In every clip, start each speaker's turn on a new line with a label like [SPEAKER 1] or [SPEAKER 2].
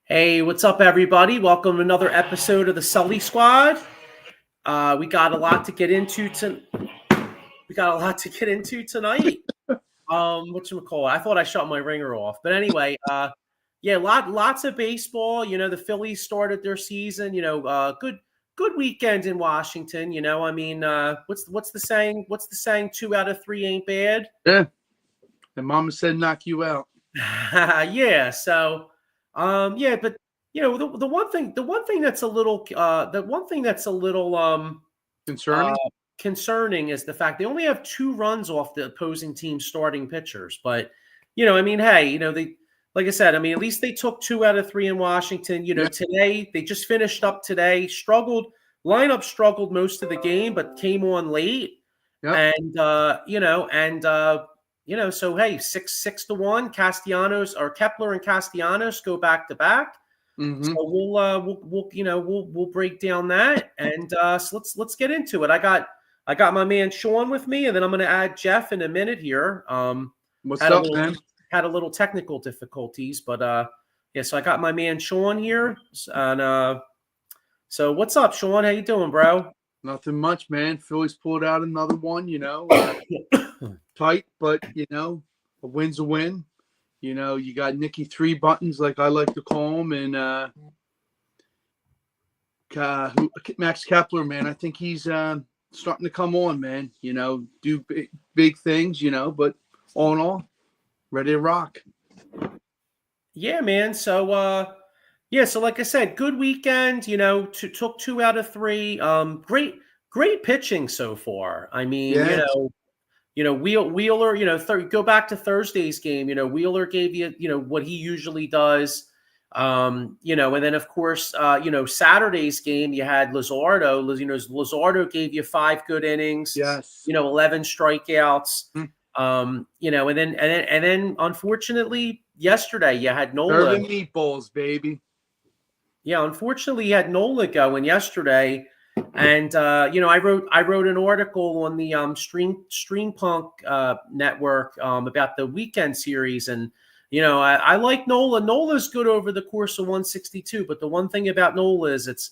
[SPEAKER 1] Hey, what's up, everybody? Welcome to another episode of the Sully Squad. We got a lot to get into tonight. Whatchamacallit? I thought I shut my ringer off, but anyway, lots of baseball. You know, the Phillies started their season. Good weekend in Washington. What's the saying? What's the saying? 2 out of 3 ain't bad.
[SPEAKER 2] Yeah, the mama said knock you out.
[SPEAKER 1] Yeah. So. But the one thing that's a little concerning is the fact they only have 2 runs off the opposing team's starting pitchers. But hey, like I said, at least they took 2 out of 3 in Washington. Today they just finished up today. Lineup struggled most of the game, but came on late.
[SPEAKER 2] Yep.
[SPEAKER 1] So hey, 6-1, Kepler and Castellanos go back to back.
[SPEAKER 2] Mm-hmm.
[SPEAKER 1] So we'll break down that, and so let's get into it. I got my man Sean with me, and then I'm going to add Jeff in a minute here.
[SPEAKER 2] What's up, man?
[SPEAKER 1] Had a little technical difficulties, but so I got my man Sean here, and so what's up, Sean? How you doing, bro?
[SPEAKER 2] Nothing much, man. Phillies pulled out another one, tight, but a win's a win. You got Nicky 3 buttons, like I like to call him, and Max Kepler, man. I think he's starting to come on, man. Do big things, but all in all, ready to rock.
[SPEAKER 1] Yeah, man. So so like I said, good weekend. Took 2 out of 3. Great pitching so far. Wheeler, go back to Thursday's game. Wheeler gave you, what he usually does. And then of course, Saturday's game, you had Luzardo. Luzardo gave you 5 good innings.
[SPEAKER 2] Yes.
[SPEAKER 1] 11 strikeouts. And then unfortunately yesterday you had Nola.
[SPEAKER 2] Serving meatballs, baby.
[SPEAKER 1] Yeah, unfortunately you had Nola going yesterday. And I wrote an article on the Stream Punk network about the weekend series, and I like Nola. Nola's good over the course of 162, but the one thing about Nola is it's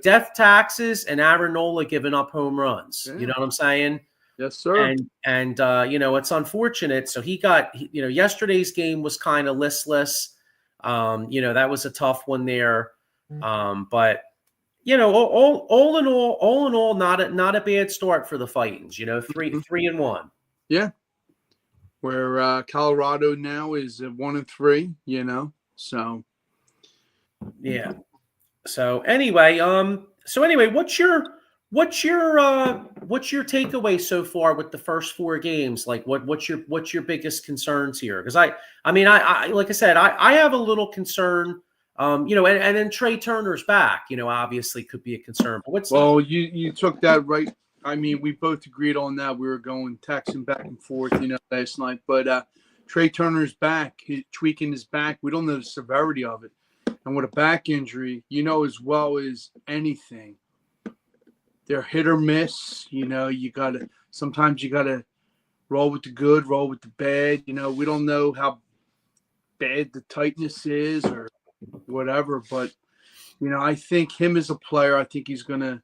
[SPEAKER 1] death taxes and Aaron Nola giving up home runs.
[SPEAKER 2] Yeah.
[SPEAKER 1] You know what I'm saying?
[SPEAKER 2] Yes, sir.
[SPEAKER 1] And it's unfortunate. So he got yesterday's game was kind of listless. That was a tough one there, but. All in all, not a bad start for the Fightins. 3-1.
[SPEAKER 2] Yeah, where Colorado now is 1-3. So
[SPEAKER 1] yeah. So anyway, what's your takeaway so far with the first 4 games? Like, what's your biggest concerns here? Because I like I said, I have a little concern. And then Trey Turner's back, obviously could be a concern. But
[SPEAKER 2] you took that right. We both agreed on that. We were going texting back and forth, last night. But Trey Turner's back, tweaking his back. We don't know the severity of it. And with a back injury, as well as anything, they're hit or miss. Sometimes you gotta roll with the good, roll with the bad. We don't know how bad the tightness is or whatever, but I think him as a player, I think he's gonna,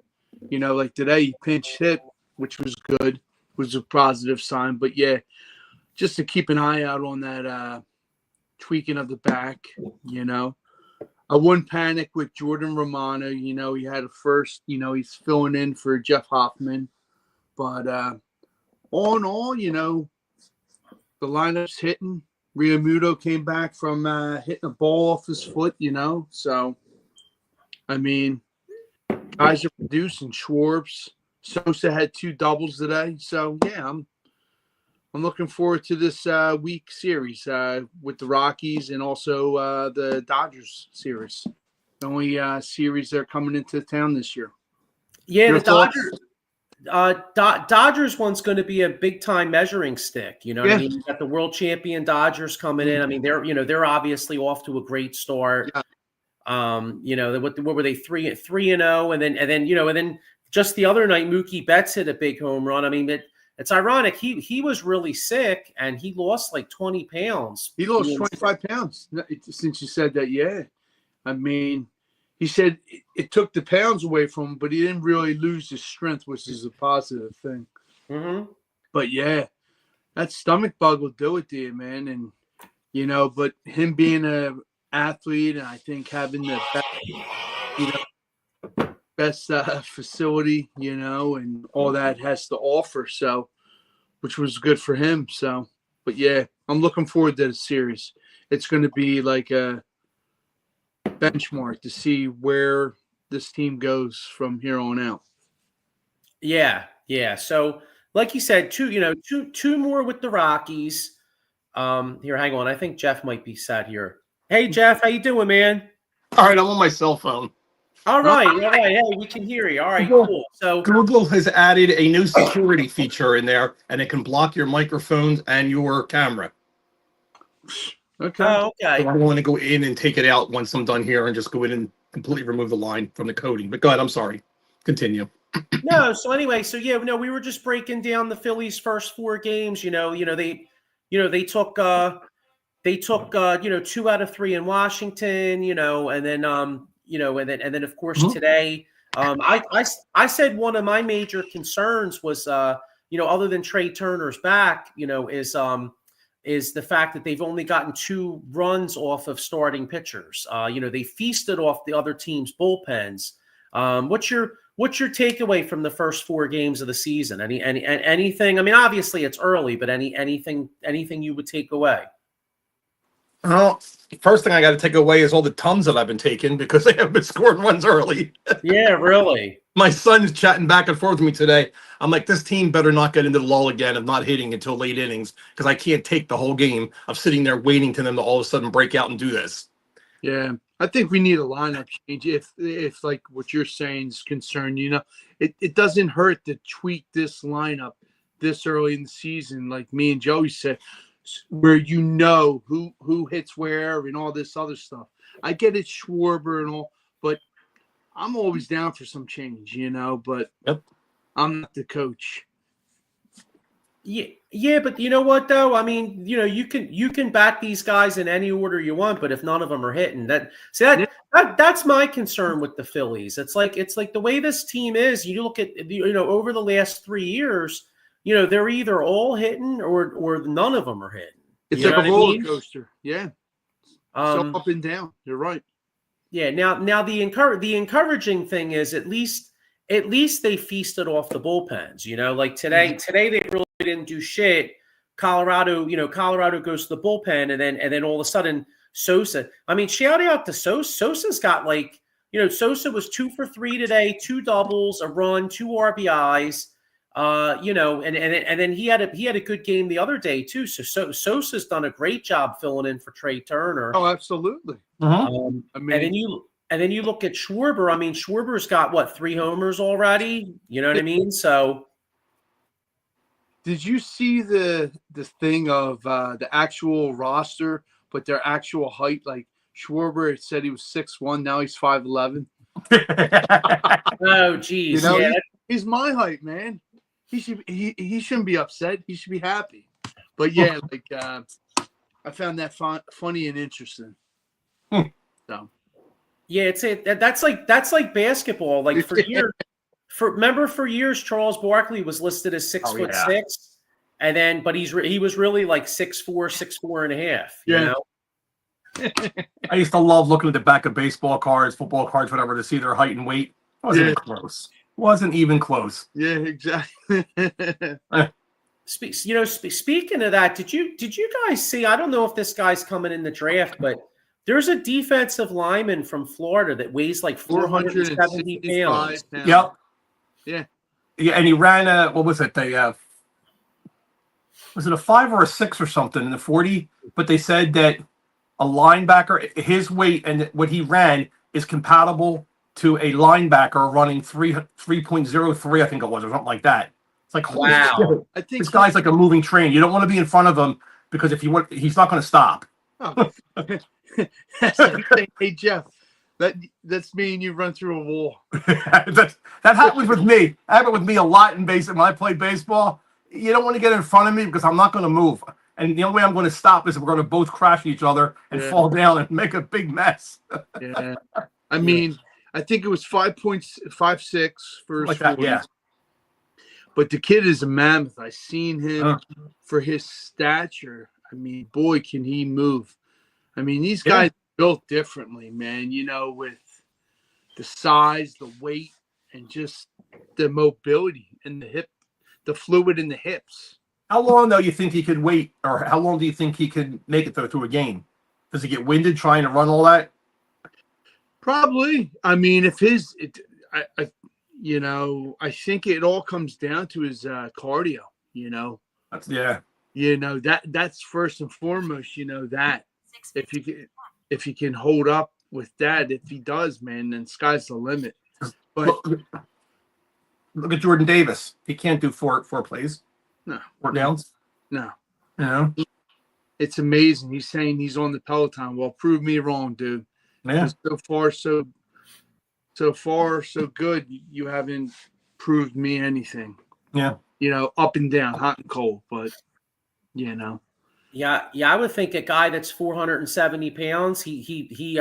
[SPEAKER 2] like today he pinch hit, which was good, was a positive sign. But yeah, just to keep an eye out on that tweaking of the back, I wouldn't panic with Jordan Romano. You know, he had a first. You know, he's filling in for Jeff Hoffman. But all in all, you know, the lineup's hitting. Realmuto came back from hitting a ball off his foot, you know. So, I mean, guys are producing. Schwartz, Sosa had 2 doubles today. So, yeah, I'm looking forward to this week series with the Rockies and also the Dodgers series. The only series they're coming into town this year.
[SPEAKER 1] Yeah,
[SPEAKER 2] Your
[SPEAKER 1] the
[SPEAKER 2] thoughts?
[SPEAKER 1] Dodgers one's going to be a big time measuring stick. You know what I
[SPEAKER 2] Yeah.
[SPEAKER 1] mean? You got the world champion Dodgers coming in. I mean, they're obviously off to a great start.
[SPEAKER 2] Yeah.
[SPEAKER 1] You know, what were they 3-0, and then just the other night, Mookie Betts hit a big home run. I mean, it's ironic. He was really sick and he lost like 20 pounds.
[SPEAKER 2] He lost 25 pounds since you said that. Yeah. I mean, he said it took the pounds away from him, but he didn't really lose his strength, which is a positive thing.
[SPEAKER 1] Mm-hmm.
[SPEAKER 2] But yeah, that stomach bug will do it to you, man. And, you know, but him being an athlete and I think having the best facility, you know, and all that has to offer. So, which was good for him. So, but yeah, I'm looking forward to the series. It's going to be like a benchmark to see where this team goes from here on out.
[SPEAKER 1] Yeah. So, like you said, two more with the Rockies. Here, hang on. I think Jeff might be sat here. Hey, Jeff, how you doing, man?
[SPEAKER 3] All right, I'm on my cell phone.
[SPEAKER 1] All right. Hey, we can hear you. All right, cool. So
[SPEAKER 3] Google has added a new security feature in there, and it can block your microphones and your camera.
[SPEAKER 2] Okay.
[SPEAKER 1] Oh, okay.
[SPEAKER 3] So I'm going to go in and take it out once I'm done here and just go in and completely remove the line from the coding. But go ahead, I'm sorry. Continue.
[SPEAKER 1] No, so anyway, we were just breaking down the Phillies' first 4 games. They took 2 out of 3 in Washington, and then and then of course today, I said one of my major concerns was other than Trey Turner's back, is the fact that they've only gotten 2 runs off of starting pitchers. They feasted off the other team's bullpens. What's your takeaway from the first 4 games of the season? Anything? I mean, obviously it's early, but anything you would take away?
[SPEAKER 3] Well, first thing I got to take away is all the Tums that I've been taking because they have been scoring runs early.
[SPEAKER 1] Yeah, really.
[SPEAKER 3] My son's chatting back and forth with me today. I'm like, this team better not get into the lull again of not hitting until late innings because I can't take the whole game of sitting there waiting to them to all of a sudden break out and do this.
[SPEAKER 2] Yeah, I think we need a lineup change if like what you're saying is concerned. It doesn't hurt to tweak this lineup this early in the season, like me and Joey said, where who hits where and all this other stuff. I get it, Schwarber and all, but I'm always down for some change, but
[SPEAKER 3] Yep.
[SPEAKER 2] I'm not the coach.
[SPEAKER 1] Yeah, but you know what though? I mean, you can back these guys in any order you want, but if none of them are hitting, that's my concern with the Phillies. It's like the way this team is. You look at over the last 3 years, they're either all hitting or none of them are hitting.
[SPEAKER 2] It's like a roller coaster. Yeah. So up and down. You're right.
[SPEAKER 1] Yeah. Now the encouraging thing is at least they feasted off the bullpens. Like today they really didn't do shit. Colorado goes to the bullpen, and then all of a sudden Sosa. I mean, shout out to Sosa. Sosa's got Sosa was 2 for 3 today, 2 doubles, a run, 2 RBIs. And then he had a good game the other day too. So Sosa's done a great job filling in for Trey Turner.
[SPEAKER 2] Oh, absolutely.
[SPEAKER 1] And then you look at Schwarber. I mean, Schwarber's got 3 homers already. You know what I mean? So,
[SPEAKER 2] did you see the thing of the actual roster, but their actual height? Like Schwarber said he was 6'1", now he's 5'11".
[SPEAKER 1] Oh, geez,
[SPEAKER 2] he's my height, man. He shouldn't be upset. He should be happy. But yeah, I found that funny and interesting. So
[SPEAKER 1] yeah, that's like basketball. Like for years, for years, Charles Barkley was listed as 6'6", and then but he was really like 6'4", 6'4.5". You know?
[SPEAKER 3] I used to love looking at the back of baseball cards, football cards, whatever, to see their height and weight. Wasn't even close. Wasn't even close.
[SPEAKER 2] Yeah, exactly.
[SPEAKER 1] Speaking of that, did you guys see? I don't know if this guy's coming in the draft, but there's a defensive lineman from Florida that weighs like 470 pounds.
[SPEAKER 3] Yep.
[SPEAKER 2] Yeah.
[SPEAKER 3] Yeah, and he ran a, what was it? Was it a 5 or a 6 or something in the 40? But they said that a linebacker, his weight and what he ran is compatible to a linebacker running 3.03, I think it was, or something like that. It's like, holy shit.
[SPEAKER 2] I think
[SPEAKER 3] This guy's like a moving train. You don't want to be in front of him because if you want, he's not going to stop.
[SPEAKER 2] Oh. That's like, hey Jeff, that's me and you run through a wall.
[SPEAKER 3] that happens with me. That happened with me a lot in baseball. When I play baseball, you don't want to get in front of me because I'm not going to move. And the only way I'm going to stop is if we're going to both crash each other and fall down and make a big mess.
[SPEAKER 2] Yeah. I mean, I think it was 5.56 for his
[SPEAKER 3] Like that,
[SPEAKER 2] 40s.
[SPEAKER 3] yeah.
[SPEAKER 2] But the kid is a mammoth. I seen him for his stature. I mean, boy, can he move. I mean, these guys built differently, man, you know, with the size, the weight, and just the mobility and the fluid in the hips.
[SPEAKER 3] How long, though, you think he could wait, or how long do you think he could make it through a game? Does he get winded trying to run all that?
[SPEAKER 2] Probably. I mean, if I think it all comes down to his cardio, you know. You know, that's first and foremost, you know, that if he can hold up with that, if he does, man, then sky's the limit. But
[SPEAKER 3] look at Jordan Davis. He can't do four plays.
[SPEAKER 2] No.
[SPEAKER 3] 4 downs.
[SPEAKER 2] No.
[SPEAKER 3] You know?
[SPEAKER 2] It's amazing. He's saying he's on the Peloton. Well, prove me wrong, dude.
[SPEAKER 3] Yeah.
[SPEAKER 2] So far, so good. You haven't proved me anything.
[SPEAKER 1] Yeah.
[SPEAKER 2] You know, up and down, hot and cold, but you know.
[SPEAKER 1] Yeah, I would think a guy that's 470 pounds, he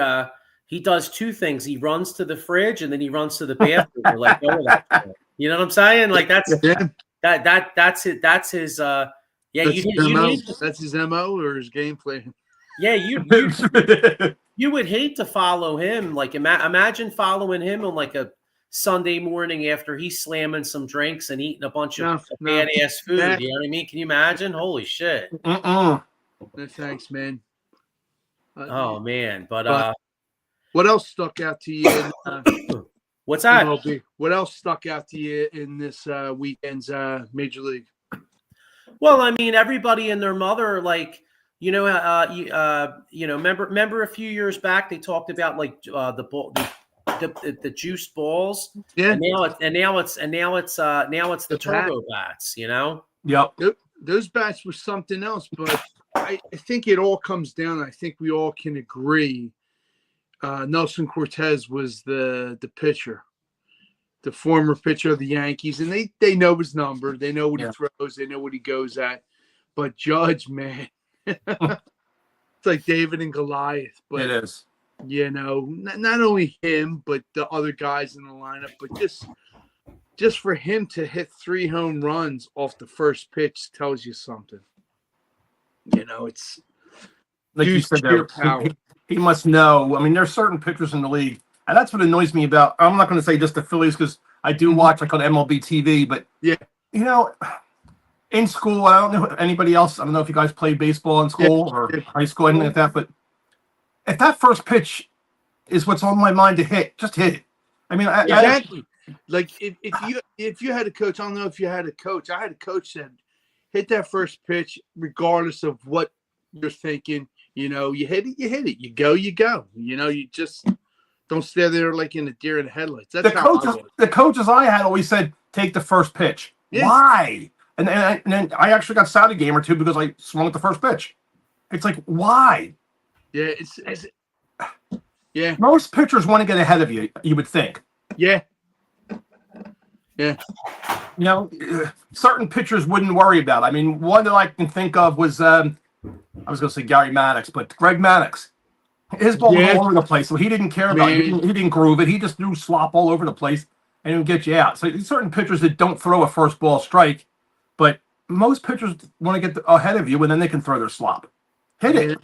[SPEAKER 1] does two things. He runs to the fridge and then he runs to the bathroom. To let go of that. You know what I'm saying? Like that's it. That's his
[SPEAKER 2] that's his MO or his game plan.
[SPEAKER 1] Yeah, you would hate to follow him. Like imagine following him on like a Sunday morning after he's slamming some drinks and eating a bunch of badass food. You know what I mean? Can you imagine? Holy shit.
[SPEAKER 2] No, thanks, man.
[SPEAKER 1] Oh man, but
[SPEAKER 2] what else stuck out to you?
[SPEAKER 1] What's that?
[SPEAKER 2] MLB? What else stuck out to you in this weekend's Major League?
[SPEAKER 1] Well, I mean, everybody and their mother, like, remember a few years back they talked about like the juiced balls.
[SPEAKER 2] Yeah.
[SPEAKER 1] And now it's the turbo bats, you know?
[SPEAKER 3] Yep.
[SPEAKER 2] Those bats were something else, but I think it all comes down. I think we all can agree. Nelson Cortez was the pitcher, the former pitcher of the Yankees, and they know his number. They know what he throws. They know what he goes at. But Judge, man, it's like David and Goliath. But
[SPEAKER 3] it is.
[SPEAKER 2] You know, not only him, but the other guys in the lineup. But just for him to hit 3 home runs off the first pitch tells you something. You know, it's
[SPEAKER 3] like you said, he must know. I mean, there's certain pitchers in the league, and that's what annoys me about. I'm not going to say just the Phillies because I do watch like on MLB TV, but you know, in school, I don't know anybody else. I don't know if you guys played baseball in school or high school, anything like that. But if that first pitch is what's on my mind to hit, just hit it. I mean,
[SPEAKER 2] exactly. Like if you had a coach, I don't know if you had a coach. I had a coach that hit that first pitch regardless of what you're thinking. You know, you hit it, you hit it. You go, you go. You know, you just don't stay there like in a deer in the headlights. That's
[SPEAKER 3] the coaches I had always said, take the first pitch. Yeah. Why? And then I actually got sat a game or two because I swung at the first pitch. It's like, why?
[SPEAKER 2] Yeah, yeah.
[SPEAKER 3] Most pitchers want to get ahead of you, you would think.
[SPEAKER 2] Yeah. Yeah.
[SPEAKER 3] You know, certain pitchers wouldn't worry about it. I mean, one that I can think of was, I was going to say Gary Maddox, but Greg Maddox. His ball was all over the place, so he didn't care about it. He didn't groove it. He just threw slop all over the place, and it would get you out. So certain pitchers that don't throw a first ball strike, but most pitchers want to get ahead of you, and then they can throw their slop. Hit it.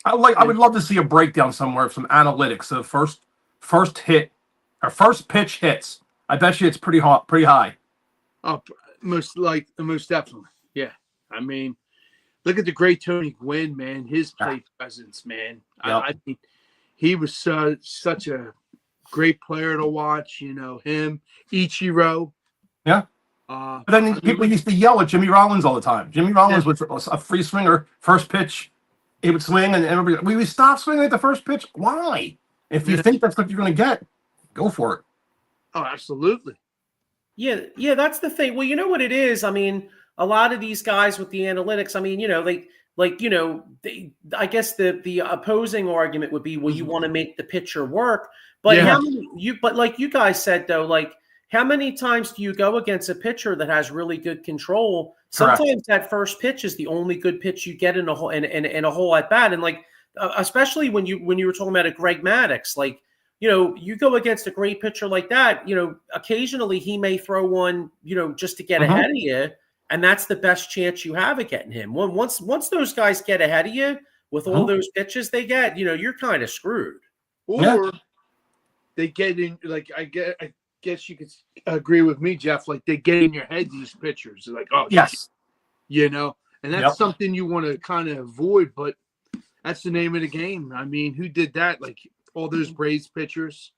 [SPEAKER 3] I would love to see a breakdown somewhere of some analytics of first hit or first pitch hits. I bet you it's pretty hot, pretty high.
[SPEAKER 2] Oh, most definitely. Yeah. I mean, look at the great Tony Gwynn, man. His plate presence, man.
[SPEAKER 3] Yep.
[SPEAKER 2] I mean, he was such a great player to watch. You know, him, Ichiro.
[SPEAKER 3] Yeah. But then people used to yell at Jimmy Rollins all the time. Jimmy Rollins was a free swinger, first pitch. He would swing, and everybody, we would stop swinging at the first pitch. Why? If you think that's what you're going to get, go for it.
[SPEAKER 2] Oh, absolutely.
[SPEAKER 1] Yeah, that's the thing. Well, you know what it is? I mean, a lot of these guys with the analytics, I mean, I guess the opposing argument would be, well, you want to make the pitcher work. But but like you guys said, though, like, how many times do you go against a pitcher that has really good control?
[SPEAKER 3] Correct.
[SPEAKER 1] Sometimes that first pitch is the only good pitch you get in a whole at bat. And like, especially when you were talking about a Greg Maddux, like, you go against a great pitcher like that, occasionally he may throw one, just to get ahead of you. And that's the best chance you have of getting him. Once those guys get ahead of you with all those pitches they get, you're kind of screwed.
[SPEAKER 2] Or they get in, like, I guess you could agree with me, Jeff. Like, they get in your head, these pitchers. They're like, oh,
[SPEAKER 3] yes,
[SPEAKER 2] and that's something you want to kind of avoid. But that's the name of the game. I mean, who did that? Like, all those Braves pitchers,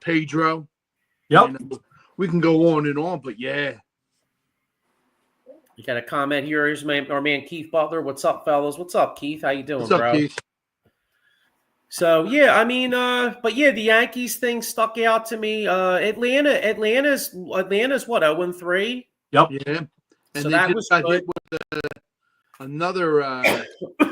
[SPEAKER 2] Pedro.
[SPEAKER 3] Yep.
[SPEAKER 2] We can go on and on, but yeah.
[SPEAKER 1] You got a comment here. Here's our man Keith Butler. What's up, fellas? What's up, Keith? How you doing,
[SPEAKER 2] What's up,
[SPEAKER 1] bro?
[SPEAKER 2] Keith?
[SPEAKER 1] So yeah, I mean, but yeah, the Yankees thing stuck out to me. Atlanta's what, 0-3?
[SPEAKER 3] Yep.
[SPEAKER 2] Yeah. And
[SPEAKER 1] so
[SPEAKER 2] they
[SPEAKER 1] that
[SPEAKER 2] just
[SPEAKER 1] was
[SPEAKER 2] got
[SPEAKER 1] good.
[SPEAKER 2] hit with another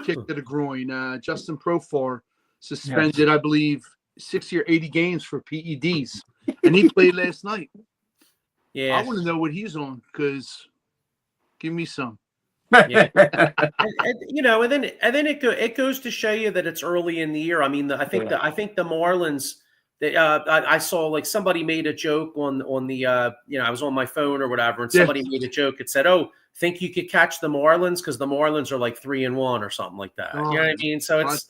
[SPEAKER 2] kick to the groin. Justin Profar suspended, I believe, 60 or 80 games for PEDs, and he played last night.
[SPEAKER 1] Yeah,
[SPEAKER 2] I want to know what he's on, because give me some.
[SPEAKER 1] Yeah. and then it goes to show you that it's early in the year. I mean, I think the Marlins. I saw, like, somebody made a joke on the I was on my phone or whatever, and somebody made a joke. It said, "Oh, think you could catch the Marlins because the Marlins are like 3-1 or something like that."
[SPEAKER 2] Oh,
[SPEAKER 1] you know what I mean? So it's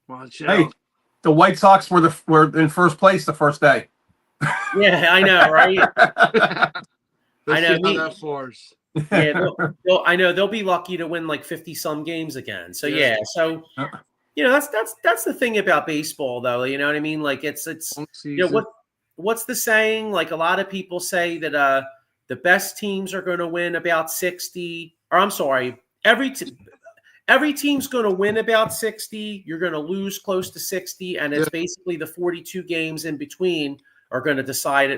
[SPEAKER 2] watch
[SPEAKER 3] Hey,
[SPEAKER 2] out.
[SPEAKER 3] the White Sox were in first place the first day.
[SPEAKER 1] yeah, I know, right?
[SPEAKER 2] Let's
[SPEAKER 1] I know.
[SPEAKER 2] see how that fars.
[SPEAKER 1] Yeah, I know they'll be lucky to win like 50-some games again. So so that's the thing about baseball, though. You know what I mean? Like, it's what's the saying? Like, a lot of people say that the best teams are going to win about 60. Or I'm sorry, every team's going to win about 60. You're going to lose close to 60, and it's basically the 42 games in between are going to decide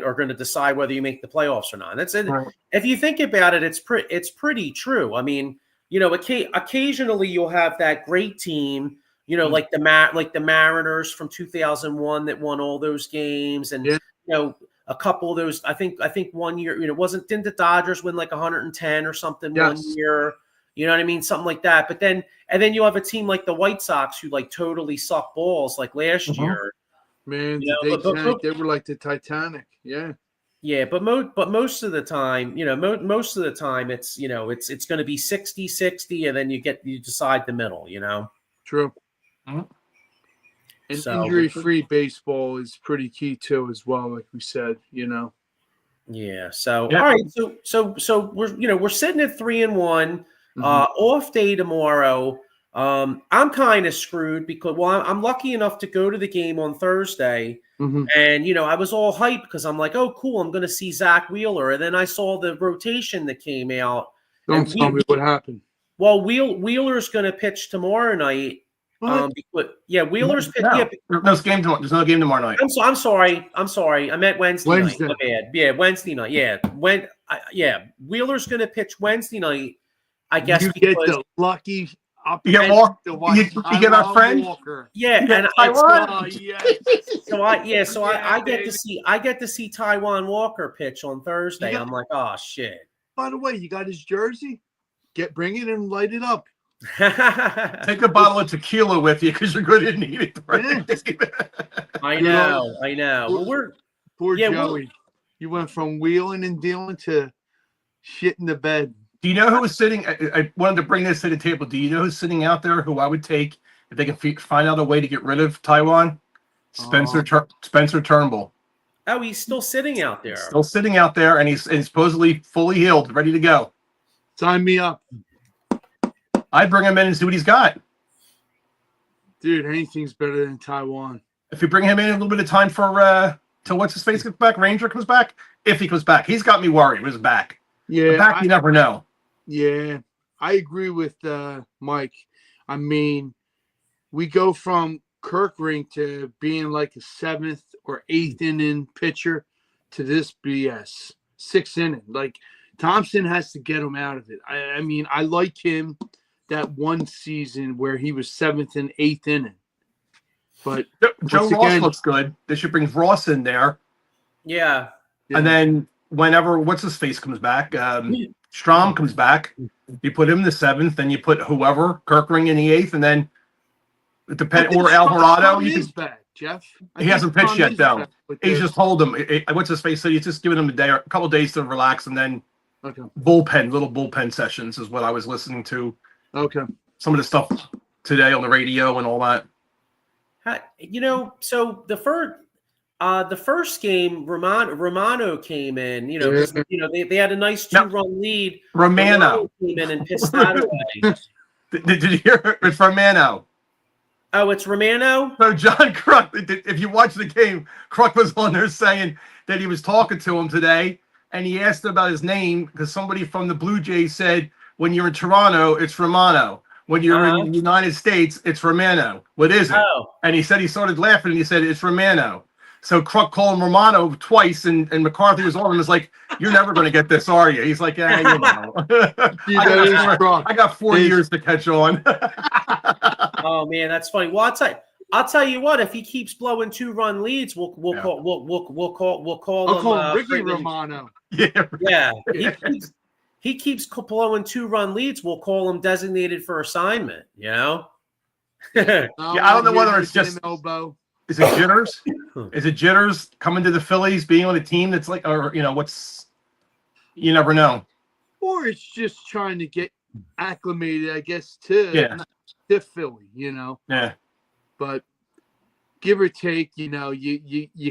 [SPEAKER 1] whether you make the playoffs or not. That's it. Right. If you think about it, it's pretty true. I mean, occasionally you'll have that great team, like the Mariners from 2001 that won all those games, and a couple of those. I think 1 year, didn't the Dodgers win like 110 or something 1 year? You know what I mean? Something like that. But then you have a team like the White Sox who like totally suck balls like last year.
[SPEAKER 2] Man, they were like the Titanic. Yeah.
[SPEAKER 1] Yeah, but most of the time, most of the time it's going to be 60-60, and then you decide the middle,
[SPEAKER 2] True. And injury-free baseball is pretty key too, as well, like we said,
[SPEAKER 1] Yeah. So all right. So we're sitting at 3-1. Off day tomorrow. I'm kind of screwed because I'm lucky enough to go to the game on Thursday, and I was all hyped because I'm like, oh cool, I'm going to see Zach Wheeler, and then I saw the rotation that came out.
[SPEAKER 2] Don't tell me what happened.
[SPEAKER 1] Well, Wheeler's going to pitch tomorrow night. Wheeler's pitch.
[SPEAKER 3] No. There's no game tomorrow night.
[SPEAKER 1] I'm sorry. I meant Wednesday night. My bad. Yeah, Wednesday night. Yeah, Wheeler's going to pitch Wednesday night. I guess
[SPEAKER 2] you get the lucky.
[SPEAKER 3] You get more. You get our friend.
[SPEAKER 2] Walker.
[SPEAKER 1] Yeah, and
[SPEAKER 3] Taiwan.
[SPEAKER 1] I get to see Taiwan Walker pitch on Thursday. I'm like, oh shit.
[SPEAKER 2] By the way, you got his jersey? Bring it and light it up.
[SPEAKER 3] Take a bottle of tequila with you because you're going to need it.
[SPEAKER 1] I know. Well,
[SPEAKER 2] poor Joey. You went from wheeling and dealing to shit in the bed.
[SPEAKER 3] Do you know who is sitting? I wanted to bring this to the table. Do you know who's sitting out there who I would take if they can find out a way to get rid of Taiwan? Spencer Turnbull.
[SPEAKER 1] Oh, he's still sitting out there.
[SPEAKER 3] Still sitting out there, and he's supposedly fully healed, ready to go.
[SPEAKER 2] Sign me up.
[SPEAKER 3] I'd bring him in and see what he's got.
[SPEAKER 2] Dude, anything's better than Taiwan.
[SPEAKER 3] If you bring him in a little bit of time for till what's his face gets back, Ranger comes back. If he comes back, he's got me worried with his back.
[SPEAKER 2] Yeah,
[SPEAKER 3] the back, you never know.
[SPEAKER 2] Yeah, I agree with Mike. I mean, we go from Kirkring to being like a 7th or 8th inning pitcher to this BS 6th inning. Like Thompson has to get him out of it. I mean, I like him that one season where he was 7th and 8th inning. But
[SPEAKER 3] Joe Ross looks good. They should bring Ross in there.
[SPEAKER 1] Yeah.
[SPEAKER 3] And then whenever what's his face comes back, Strom comes back. You put him in the 7th, then you put whoever Kirkring in the 8th, and then or Alvarado.
[SPEAKER 2] He's back, Jeff.
[SPEAKER 3] He hasn't pitched yet, though. He's just told him. What's his face said? He's just giving him a couple of days to relax, and then little bullpen sessions is what I was listening to.
[SPEAKER 2] Okay.
[SPEAKER 3] Some of the stuff today on the radio and all that.
[SPEAKER 1] So the first game, Romano came in. They had a nice 2-run lead.
[SPEAKER 3] Romano
[SPEAKER 1] came in and pissed that away.
[SPEAKER 3] Did you hear? It's Romano.
[SPEAKER 1] Oh, it's Romano?
[SPEAKER 3] So John Kruk, if you watch the game, Kruk was on there saying that he was talking to him today, and he asked about his name because somebody from the Blue Jays said, when you're in Toronto, it's Romano. When you're in the United States, it's Romano. What is it? Oh. And he said he started laughing, and he said, it's Romano. So Kruk called him Romano twice, and McCarthy was on him. Was like, you're never going to get this, are you? He's like, yeah, you know. I got 4 years to catch on.
[SPEAKER 1] Oh man, that's funny. Well, I'll tell you what. If he keeps blowing 2-run leads, we'll call him
[SPEAKER 2] Ricky Romano.
[SPEAKER 1] Yeah. He keeps blowing 2-run leads. We'll call him designated for assignment.
[SPEAKER 3] I don't know whether it's just elbow. Is it jitters? Is it jitters coming to the Phillies, being on a team that's like, or you never know.
[SPEAKER 2] Or it's just trying to get acclimated, I guess, to Philly,
[SPEAKER 3] Yeah.
[SPEAKER 2] But give or take, you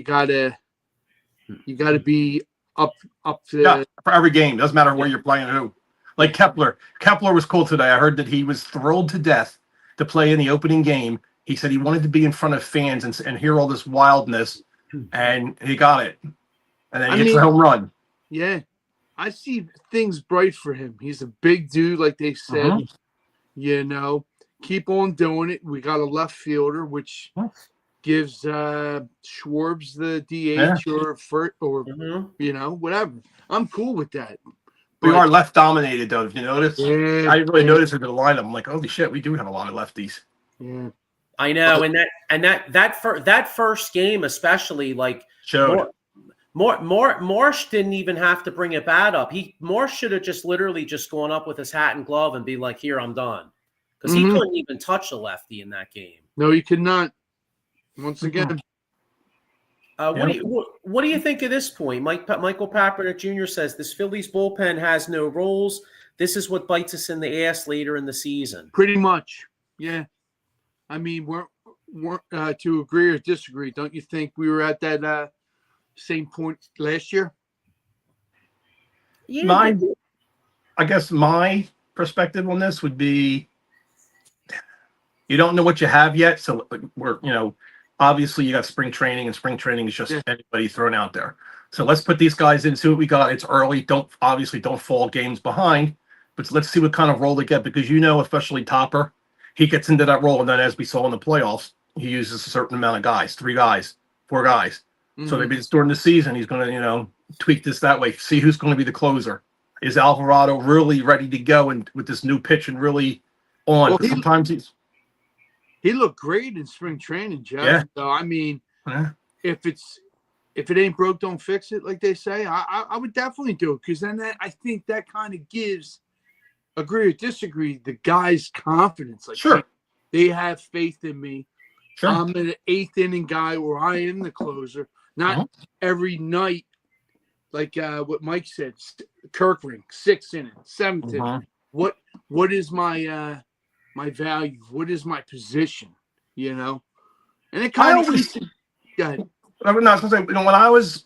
[SPEAKER 2] gotta be up to
[SPEAKER 3] for every game. Doesn't matter where you're playing who. Like Kepler. Kepler was cool today. I heard that he was thrilled to death to play in the opening game. He said he wanted to be in front of fans and hear all this wildness, and he got it. And then he hits the home run.
[SPEAKER 2] Yeah. I see things bright for him. He's a big dude, like they said. Keep on doing it. We got a left fielder, which gives Schwarbs the DH or whatever. I'm cool with that.
[SPEAKER 3] We are left dominated, though. If you notice,
[SPEAKER 2] I
[SPEAKER 3] really noticed in the lineup. I'm like, holy shit, we do have a lot of lefties.
[SPEAKER 2] Yeah.
[SPEAKER 1] I know, and that first game especially, like,
[SPEAKER 3] showed.
[SPEAKER 1] Marsh didn't even have to bring a bat up. Marsh should have just literally just gone up with his hat and glove and be like, "Here, I'm done," because he couldn't even touch a lefty in that game.
[SPEAKER 2] No, he could not. Once again.
[SPEAKER 1] What do you think at this point? Michael Papernick Jr. says this Phillies bullpen has no roles. This is what bites us in the ass later in the season.
[SPEAKER 2] Pretty much, yeah. I mean, we're to agree or disagree. Don't you think we were at that same point last year?
[SPEAKER 1] Yeah.
[SPEAKER 3] I guess my perspective on this would be, you don't know what you have yet. So we're, obviously you got spring training, and spring training is just anybody thrown out there. So let's put these guys in, see what we got. It's early. Don't fall games behind, but let's see what kind of role they get, because especially Topper, he gets into that role, and then as we saw in the playoffs, he uses a certain amount of guys, 3 guys, 4 guys. So maybe it's during the season he's going to, tweak this that way, see who's going to be the closer. Is Alvarado really ready to go and with this new pitch and really on? Well, sometimes
[SPEAKER 2] he looked great in spring training, Jeff.
[SPEAKER 3] Yeah.
[SPEAKER 2] So I mean, if it ain't broke, don't fix it, like they say. I would definitely do it, because then I think that kind of gives, agree or disagree, the guys confidence. Like,
[SPEAKER 3] sure,
[SPEAKER 2] they have faith in me.
[SPEAKER 3] Sure.
[SPEAKER 2] I'm an 8th inning guy where I am the closer. Not every night like what Mike said, Kirkring, 6th inning, 7th inning. What is my my value? What is my position? You know, and it kind of easy. Go ahead.
[SPEAKER 3] I was gonna say, when I was,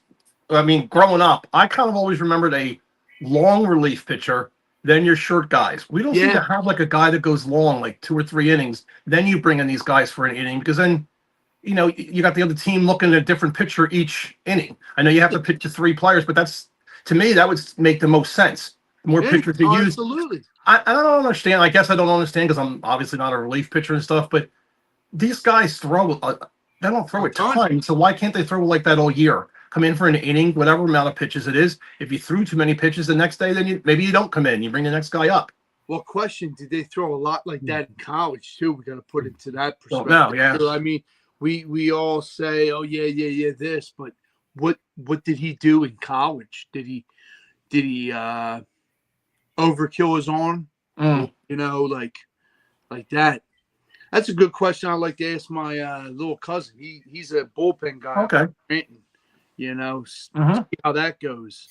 [SPEAKER 3] growing up, I kind of always remembered a long relief pitcher, then your short guys. We don't seem to have like a guy that goes long, like 2 or 3 innings. Then you bring in these guys for an inning, because then, you got the other team looking at a different pitcher each inning. I know you have to pitch to 3 players, but to me, that would make the most sense. The more pitchers to use.
[SPEAKER 2] Absolutely.
[SPEAKER 3] I don't understand. I guess I don't understand, because I'm obviously not a relief pitcher and stuff, but these guys throw, they don't throw a ton. So why can't they throw like that all year? Come in for an inning, whatever amount of pitches it is. If you threw too many pitches the next day, then maybe you don't come in. You bring the next guy up.
[SPEAKER 2] Well, question, did they throw a lot like that in college too? We got to put it to that perspective.
[SPEAKER 3] No, yeah.
[SPEAKER 2] So, I mean, we all say, oh yeah, this, but what did he do in college? Did he overkill his arm? Like that. That's a good question. I'd like to ask my little cousin. He's a bullpen guy.
[SPEAKER 3] Okay.
[SPEAKER 2] See how that goes.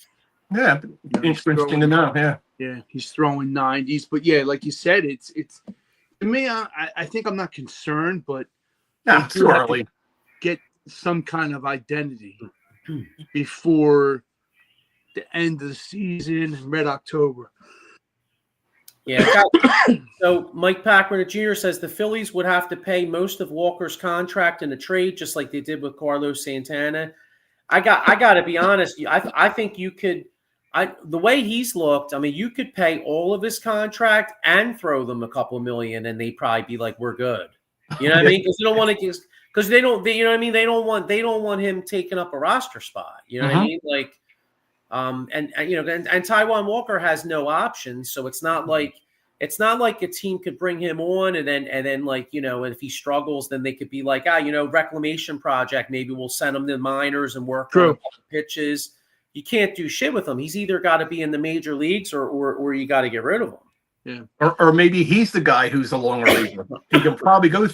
[SPEAKER 3] Yeah, interesting to know. Yeah.
[SPEAKER 2] Yeah, he's throwing 90s, but yeah, like you said, it's to me. I think I'm not concerned, but
[SPEAKER 3] too early.
[SPEAKER 2] Get some kind of identity before the end of the season in Red October.
[SPEAKER 1] Yeah. So Mike Packard Jr. says the Phillies would have to pay most of Walker's contract in a trade, just like they did with Carlos Santana. I got to be honest. I think you could. The way he's looked, I mean, you could pay all of his contract and throw them a couple million, and they'd probably be like, "We're good." You know what I mean? Because they don't want to, because they don't. You know what I mean? They don't want him taking up a roster spot. You know what I mean? Like, and Taijuan Walker has no options, so it's not like a team could bring him on and then like, if he struggles, then they could be like, reclamation project. Maybe we'll send him to minors and work on pitches. You can't do shit with him. He's either got to be in the major leagues or you got to get rid of him.
[SPEAKER 3] Yeah. Or maybe he's the guy who's a long reliever. He can probably go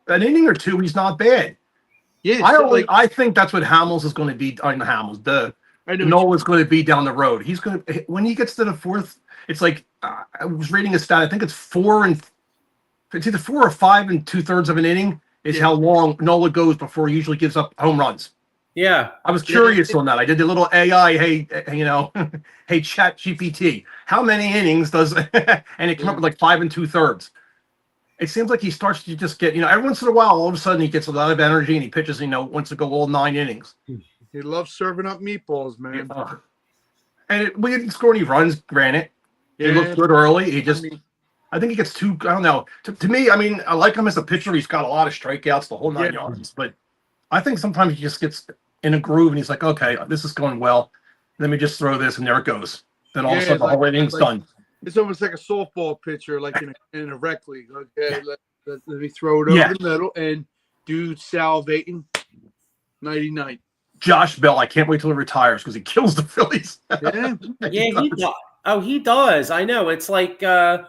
[SPEAKER 3] an inning or two. He's not bad.
[SPEAKER 2] Yeah.
[SPEAKER 3] I think that's what Hamels is going to be. Nola's going to be down the road. He's going to, when he gets to the 4th, it's like, I was reading a stat. I think it's 4 or 5 2/3 of an inning is how long Nola goes before he usually gives up home runs.
[SPEAKER 1] Yeah.
[SPEAKER 3] I was curious on that. I did the little AI, hey, Chat GPT. How many innings does, and it came up with like 5 2/3. It seems like he starts to just get, every once in a while, all of a sudden he gets a lot of energy and he pitches, wants to go all 9 innings.
[SPEAKER 2] He loves serving up meatballs, man.
[SPEAKER 3] And we didn't score any runs, granted. He looked good early. I think he gets 2, I don't know. To me, I like him as a pitcher. He's got a lot of strikeouts, the whole 9 yards. But I think sometimes he just gets in a groove and he's like, okay, this is going well. Let me just throw this, and there it goes. Then all of a sudden the whole inning's done.
[SPEAKER 2] It's almost like a softball pitcher, like in a rec league. Okay, let me throw it over the middle and do salivating. Nighty-night.
[SPEAKER 3] Josh Bell, I can't wait till he retires because he kills the Phillies.
[SPEAKER 1] He does. I know. It's like, or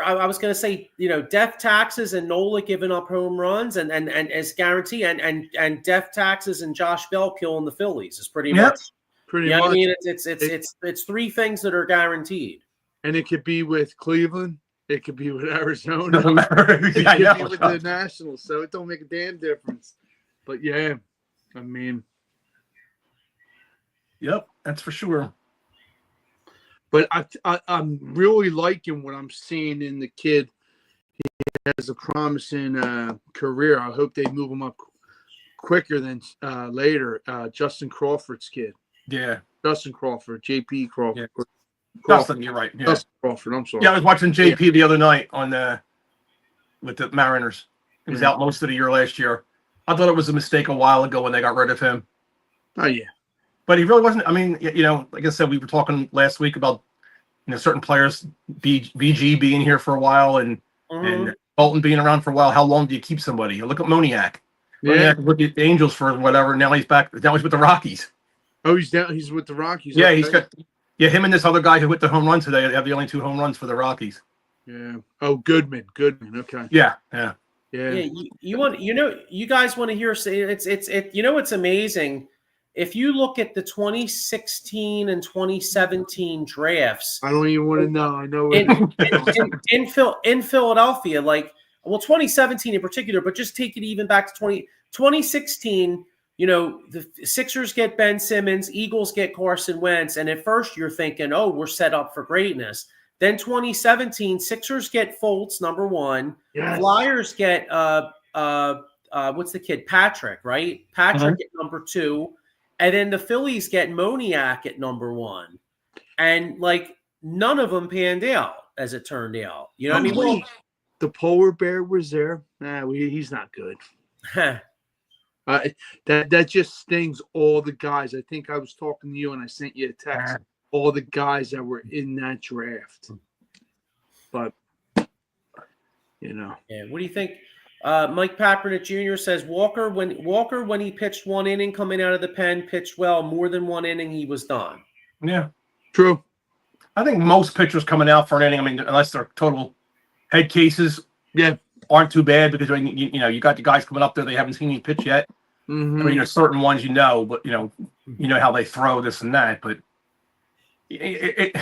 [SPEAKER 1] I was going to say, death taxes and Nola giving up home runs and as guarantee and death taxes and Josh Bell killing the Phillies is pretty much.
[SPEAKER 2] Pretty much.
[SPEAKER 1] I mean, it's 3 things that are guaranteed.
[SPEAKER 2] And it could be with Cleveland. It could be with Arizona.
[SPEAKER 3] Doesn't matter.
[SPEAKER 2] It could be with the Nationals. So it don't make a damn difference. But yeah,
[SPEAKER 3] Yep, that's for sure.
[SPEAKER 2] But I'm really liking what I'm seeing in the kid. He has a promising career. I hope they move him up quicker than later. Justin Crawford's kid.
[SPEAKER 3] Yeah.
[SPEAKER 2] Justin Crawford, JP Crawford.
[SPEAKER 3] Yeah. Justin, you're right. Yeah.
[SPEAKER 2] Justin Crawford, I'm sorry.
[SPEAKER 3] Yeah, I was watching JP the other night with the Mariners. He was out most of the year last year. I thought it was a mistake a while ago when they got rid of him.
[SPEAKER 2] Oh, yeah.
[SPEAKER 3] But he really wasn't. Like I said, we were talking last week about certain players, BG being here for a while and Bolton being around for a while. How long do you keep somebody? You look at Moniak. Moniak looked at the Angels for whatever. Now he's back. Now he's with the Rockies.
[SPEAKER 2] Oh, he's down. He's with the Rockies.
[SPEAKER 3] Yeah, he's got. Yeah, him and this other guy who hit the home run today. They have the only 2 home runs for the Rockies.
[SPEAKER 2] Yeah. Oh, Goodman. Okay.
[SPEAKER 3] Yeah.
[SPEAKER 1] You guys want to hear? It's amazing. if you look at the 2016 and 2017 drafts,
[SPEAKER 2] I don't even want to know. I know
[SPEAKER 1] in Philadelphia, like, well, 2017 in particular, but just take it even back to 2016. You know, the Sixers get Ben Simmons, Eagles get Carson Wentz, and at first you're thinking, oh, we're set up for greatness. Then 2017, Sixers get Fultz, number one.
[SPEAKER 2] Yes.
[SPEAKER 1] Flyers get what's the kid? Patrick, right? Patrick at number two. And then the Phillies get Moniak at number one. And like none of them panned out, as it turned out. You know what I mean? Well,
[SPEAKER 2] the polar bear was there. He's not good. That just stings all the guys. I think I was talking to you and I sent you a text. All the guys that were in that draft. But, you know.
[SPEAKER 1] Yeah, what do you think? Mike Papernick Jr. says Walker, when he pitched one inning coming out of the pen, pitched well. More than one inning, he was done.
[SPEAKER 3] Yeah.
[SPEAKER 2] True.
[SPEAKER 3] I think most pitchers coming out for an inning, I mean, unless they're total head cases, aren't too bad because you know you got the guys coming up there, they haven't seen any pitch yet.
[SPEAKER 2] Mm-hmm.
[SPEAKER 3] I mean, there's certain ones but you know how they throw this and that. But I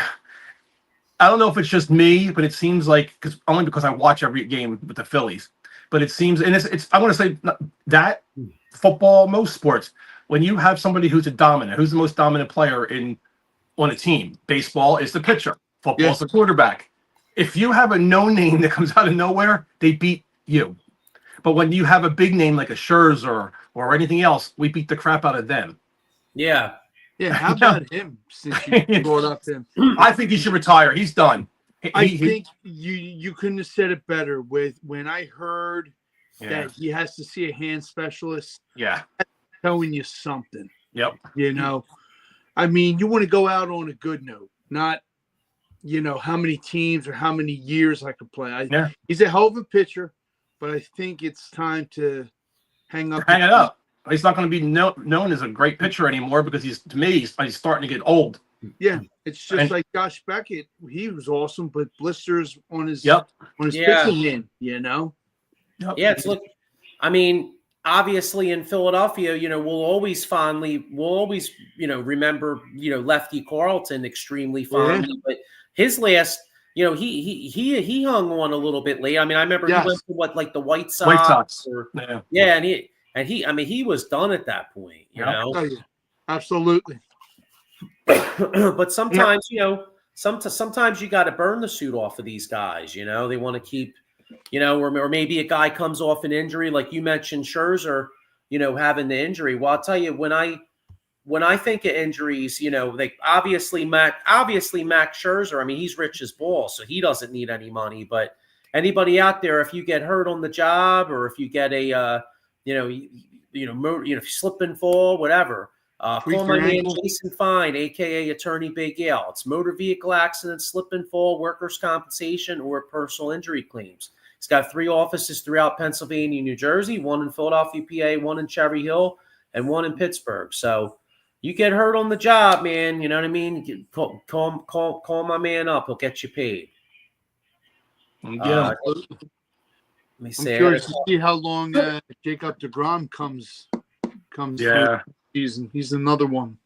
[SPEAKER 3] don't know if it's just me, but it seems like only because I watch every game with the Phillies. But it seems, and it's I want to say that football, most sports, when you have somebody who's who's the most dominant player on a team, baseball is the pitcher, football is the quarterback. If you have a no name that comes out of nowhere, they beat you. But when you have a big name like a Scherzer or anything else, we beat the crap out of them.
[SPEAKER 1] Yeah.
[SPEAKER 2] Yeah. How about him? Since you brought up him,
[SPEAKER 3] I think he should retire. He's done.
[SPEAKER 2] I think you couldn't have said it better. When I heard that he has to see a hand specialist, that's telling you something.
[SPEAKER 3] Yep.
[SPEAKER 2] You know, I mean, you want to go out on a good note, not how many teams or how many years I could play. He's a hell of a pitcher, but I think it's time to hang it up.
[SPEAKER 3] He's not going to be known as a great pitcher anymore because he's starting to get old.
[SPEAKER 2] Yeah, it's just like Josh Beckett. He was awesome, but blisters on his pitching end,
[SPEAKER 3] Yep.
[SPEAKER 1] Yeah, I mean, obviously in Philadelphia, we'll always remember, Lefty Carlton extremely fondly, but his last, he hung on a little bit late. I mean, I remember he went to the White Sox. He was done at that point, you know.
[SPEAKER 2] Absolutely.
[SPEAKER 1] But sometimes, sometimes you got to burn the suit off of these guys. They want to keep, or maybe a guy comes off an injury, like you mentioned, Scherzer, having the injury. Well, I'll tell you, when I think of injuries, like obviously Max Scherzer. I mean, he's rich as balls, so he doesn't need any money. But anybody out there, if you get hurt on the job, or if you get a, if you slip and fall, whatever. Call my man Jason Fine, a.k.a. Attorney Big Al. It's motor vehicle accident, slip and fall, workers' compensation, or personal injury claims. He's got 3 offices throughout Pennsylvania, New Jersey, 1 in Philadelphia, PA, 1 in Cherry Hill, and 1 in Pittsburgh. So you get hurt on the job, man. You know what I mean? Call my man up. He'll get you paid. Let me see.
[SPEAKER 2] I'm curious to see how long Jacob deGrom comes.
[SPEAKER 3] Yeah.
[SPEAKER 2] Season. He's another one.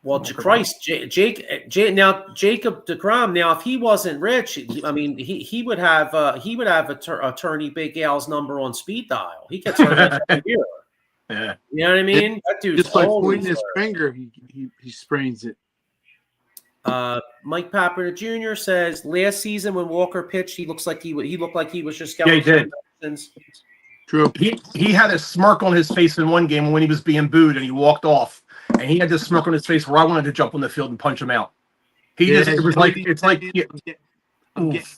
[SPEAKER 1] Well, Christ, Jacob deGrom. Now, if he wasn't rich, I mean, he would have Attorney Big Al's number on speed dial. He gets hurt every year.
[SPEAKER 3] Yeah,
[SPEAKER 1] you know what I mean. That dude's
[SPEAKER 2] just by pointing his finger, he sprains it.
[SPEAKER 1] Mike Papernick Jr. says last season when Walker pitched, he looked like he was just going.
[SPEAKER 3] Yeah, he did.
[SPEAKER 2] True.
[SPEAKER 3] He had a smirk on his face in one game when he was being booed and he walked off, and he had this smirk on his face where I wanted to jump on the field and punch him out. I'm getting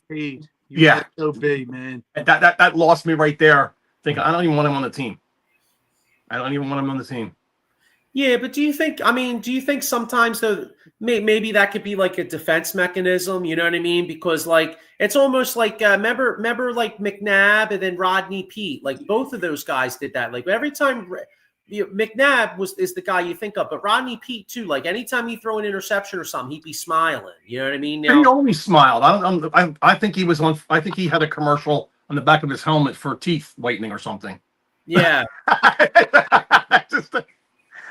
[SPEAKER 3] paid. You
[SPEAKER 2] so big, man.
[SPEAKER 3] That lost me right there. I don't even want him on the team.
[SPEAKER 1] Yeah, but do you think sometimes though maybe that could be like a defense mechanism, you know what I mean? Because like it's almost like remember like McNabb and then Rodney Pete, like both of those guys did that. Like every time McNabb is the guy you think of, but Rodney Pete too. Like anytime he throw an interception or something, he'd be smiling. You know what I mean? Now,
[SPEAKER 3] he always smiled. I think he was on. I think he had a commercial on the back of his helmet for teeth whitening or something.
[SPEAKER 1] Yeah.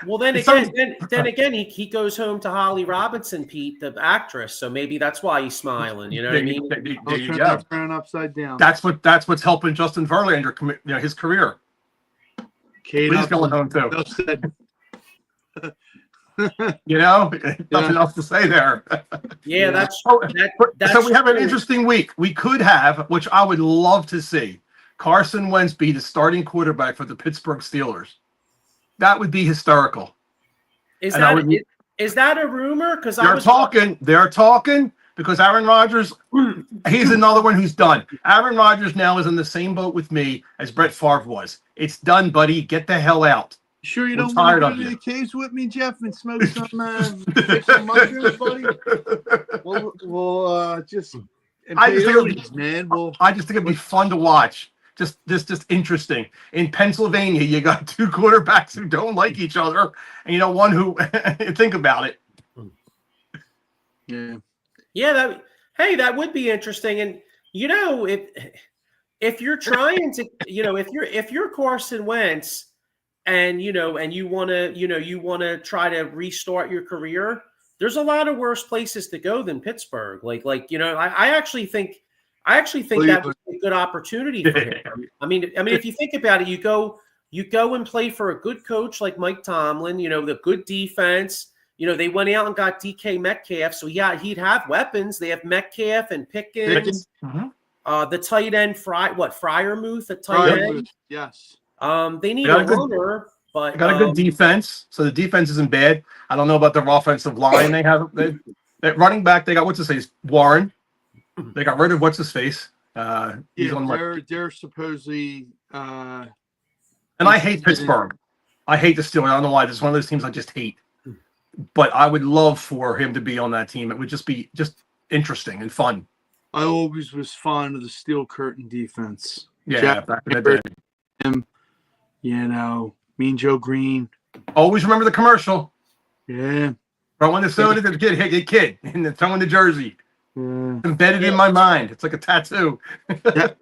[SPEAKER 1] Well, then again, he goes home to Holly Robinson, Pete, the actress. So maybe that's why he's smiling. You know what I mean?
[SPEAKER 3] There you
[SPEAKER 2] Turn
[SPEAKER 3] go.
[SPEAKER 2] that frown upside down.
[SPEAKER 3] That's what's helping Justin Verlander, his career.
[SPEAKER 2] Kate
[SPEAKER 3] He's going home too. Nothing else to say there.
[SPEAKER 1] Yeah,
[SPEAKER 3] So we have an interesting week. We could have, which I would love to see, Carson Wentz be the starting quarterback for the Pittsburgh Steelers. That would be hysterical.
[SPEAKER 1] Is that a rumor? Because
[SPEAKER 3] they're talking because Aaron Rodgers, he's another one who's done. Aaron Rodgers now is in the same boat with me as Brett Favre was. It's done, buddy. Get the hell out.
[SPEAKER 2] Sure you don't want to go to the caves with me, Jeff, and smoke some mushrooms, buddy? We'll just
[SPEAKER 3] I just think it'd be fun to watch. Just interesting. In Pennsylvania, you got two quarterbacks who don't like each other, and one who think about it.
[SPEAKER 2] Yeah.
[SPEAKER 1] That would be interesting. And if you're trying to, if you're Carson Wentz and you want to try to restart your career, there's a lot of worse places to go than Pittsburgh. I actually think that would be a good opportunity for him. I mean, if you think about it, you go and play for a good coach like Mike Tomlin, the good defense. They went out and got DK Metcalf, so he'd have weapons. They have Metcalf and Pickens. The tight end, Freiermuth at tight end.
[SPEAKER 2] Yes.
[SPEAKER 1] They need a runner, but
[SPEAKER 3] they got a good defense, so the defense isn't bad. I don't know about their offensive line. They have that running back. They got Warren. They got rid of what's his face.
[SPEAKER 2] They're supposedly.
[SPEAKER 3] And I hate Pittsburgh. I hate the Steelers. I don't know why. This is one of those teams I just hate. But I would love for him to be on that team. It would just be interesting and fun.
[SPEAKER 2] I always was fond of the steel curtain defense.
[SPEAKER 3] Yeah, back in the day.
[SPEAKER 2] Mean Joe Green.
[SPEAKER 3] Always remember the commercial.
[SPEAKER 2] Yeah.
[SPEAKER 3] Throwing the soda to the kid, and then throwing the jersey. Embedded in my mind. It's like a tattoo.
[SPEAKER 1] What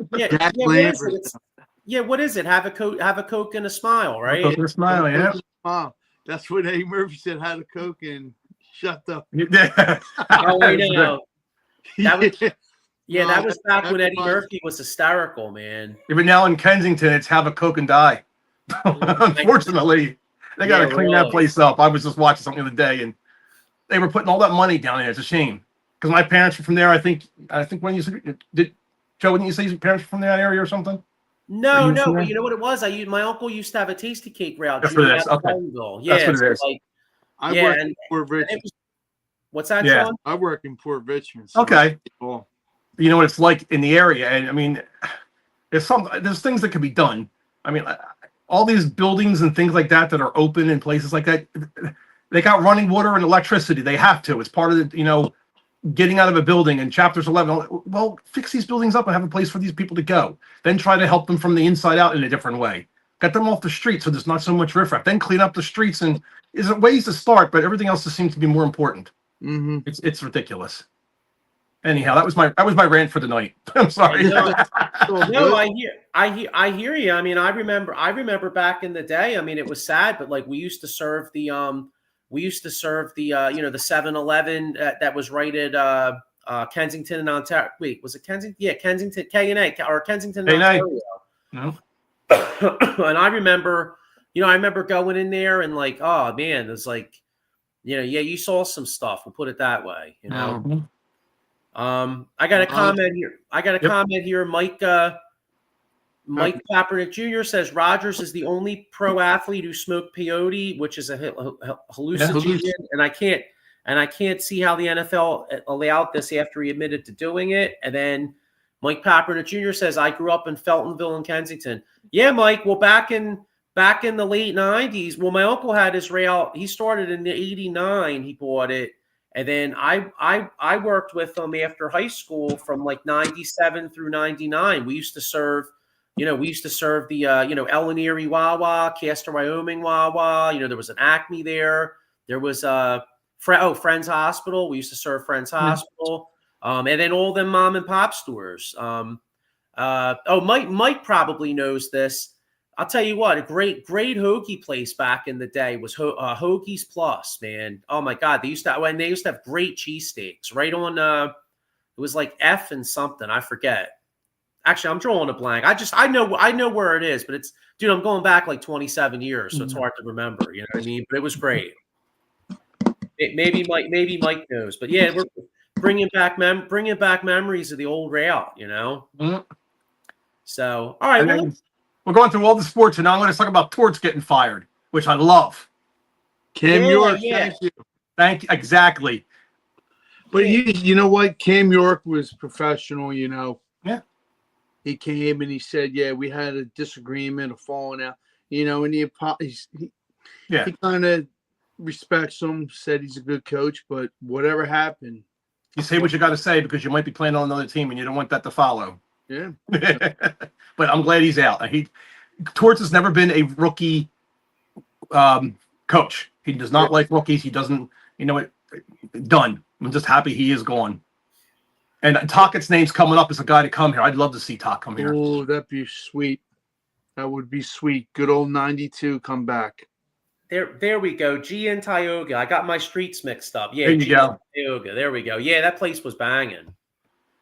[SPEAKER 1] is it? Have a Coke and a smile, right?
[SPEAKER 3] Coke and a smile, yeah.
[SPEAKER 2] That's what Eddie Murphy said. Had a Coke and shut up.
[SPEAKER 1] I know. That was back when Eddie Murphy was hysterical, man.
[SPEAKER 3] Even now in Kensington, it's have a Coke and die. Unfortunately, they got to clean that place up. I was just watching something the other day, and they were putting all that money down there. It's a shame because my parents were from there. I think when Joe, wouldn't you say your parents were from that area or something?
[SPEAKER 1] No. But you know what it was? My uncle used to have a tasty cake route.
[SPEAKER 3] That's what it is. Okay. That's what it is.
[SPEAKER 2] I work in Port Richmond.
[SPEAKER 1] What's that, John?
[SPEAKER 2] I work in Port Richmond. So
[SPEAKER 3] okay. Cool. You know what it's like in the area, and I mean, there's things that could be done. I mean, all these buildings and things like that are open in places like that. They got running water and electricity. They have to. It's part of the getting out of a building. In chapters 11, well, fix these buildings up and have a place for these people to go. Then try to help them from the inside out in a different way. Get them off the street so there's not so much riffraff. Then clean up the streets, and there's ways to start, but everything else just seems to be more important.
[SPEAKER 2] Mm-hmm.
[SPEAKER 3] It's ridiculous. Anyhow, that was my rant for the night. I'm sorry.
[SPEAKER 1] No, I hear you. I mean, I remember back in the day. I mean, it was sad, but we used to serve the 7-Eleven that was right at Kensington and Ontario. Wait, was it Kensington? Yeah, Kensington, K&A, or Kensington and Ontario.
[SPEAKER 3] No.
[SPEAKER 1] And I remember going in there and oh man, it's you saw some stuff. We'll put it that way.
[SPEAKER 3] Mm-hmm.
[SPEAKER 1] I got a comment here. Mike Kaepernick Jr. says Rodgers is the only pro athlete who smoked peyote, which is a hallucinogen, and I can't see how the NFL allowed this after he admitted to doing it. And then Mike Kaepernick Jr. says, I grew up in Feltonville in Kensington. Yeah, Mike. Well, back in the late 90s, my uncle had his rail. He started in the 89. He bought it. And then I worked with him after high school from 97 through 99. We used to serve the Ellen Erie Wawa, Castor, Wyoming Wawa. There was an Acme there. There was Friends Hospital. We used to serve Friends Hospital. And then all them mom and pop stores. Mike probably knows this. I'll tell you what, a great hoagie place back in the day was Hoagie's Plus, man. Oh my God, they used to have great cheesesteaks right on. It was like F and something, I forget. Actually, I'm drawing a blank. I know where it is, but it's, dude, I'm going back like 27 years, so it's hard to remember. You know what I mean? But it was great. Maybe Mike knows, but yeah, we're bringing back memories of the old route. You know.
[SPEAKER 3] Mm-hmm.
[SPEAKER 1] So, all right, well,
[SPEAKER 3] we're going through all the sports, and now I'm going to talk about Torts getting fired, which I love.
[SPEAKER 2] Cam York,
[SPEAKER 3] thank you, exactly.
[SPEAKER 2] But you know what? Cam York was professional. You know.
[SPEAKER 3] Yeah.
[SPEAKER 2] He came and he said, "Yeah, we had a disagreement, a falling out." You know, and he kind of respects him. Said he's a good coach, but whatever happened,
[SPEAKER 3] you say what you got to say because you might be playing on another team and you don't want that to follow.
[SPEAKER 2] Yeah.
[SPEAKER 3] But I'm glad he's out. Torts has never been a rookie coach. He does not like rookies. He doesn't, done. I'm just happy he is gone. And Tockett's name's coming up as a guy to come here. I'd love to see Tock come here.
[SPEAKER 2] Oh, that'd be sweet. That would be sweet. Good old 92 come back.
[SPEAKER 1] There we go. G and Tioga. I got my streets mixed up. Yeah,
[SPEAKER 3] there you go.
[SPEAKER 1] Tioga. There we go. Yeah, that place was banging.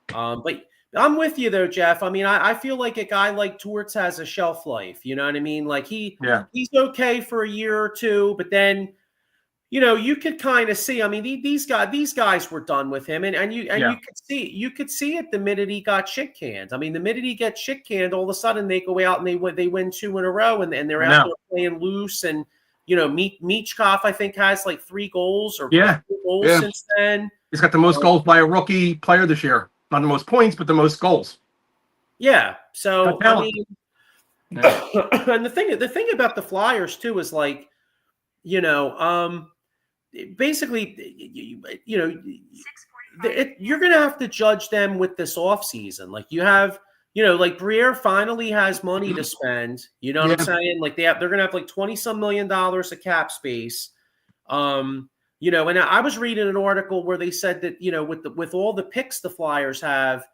[SPEAKER 1] But I'm with you though, Jeff. I mean, I feel like a guy like Torts has a shelf life. You know what I mean? Like he's okay for a year or two, but then, you could kind of see. I mean, these guys were done with him, and you could see it the minute he got shit canned. I mean, the minute he gets shit canned, all of a sudden they go out and they win 2 in a row, and they're out there playing loose. And Michkov, I think, has like 3 goals or 4 goals since then.
[SPEAKER 3] He's got the most goals by a rookie player this year. Not the most points, but the most goals.
[SPEAKER 1] Yeah. So I mean, and the thing about the Flyers too is like, basically, you're going to have to judge them with this offseason. Like you have, like Briere finally has money to spend. You know what I'm saying? Like they're going to have like $20-some million of cap space. And I was reading an article where they said that, with all the picks the Flyers have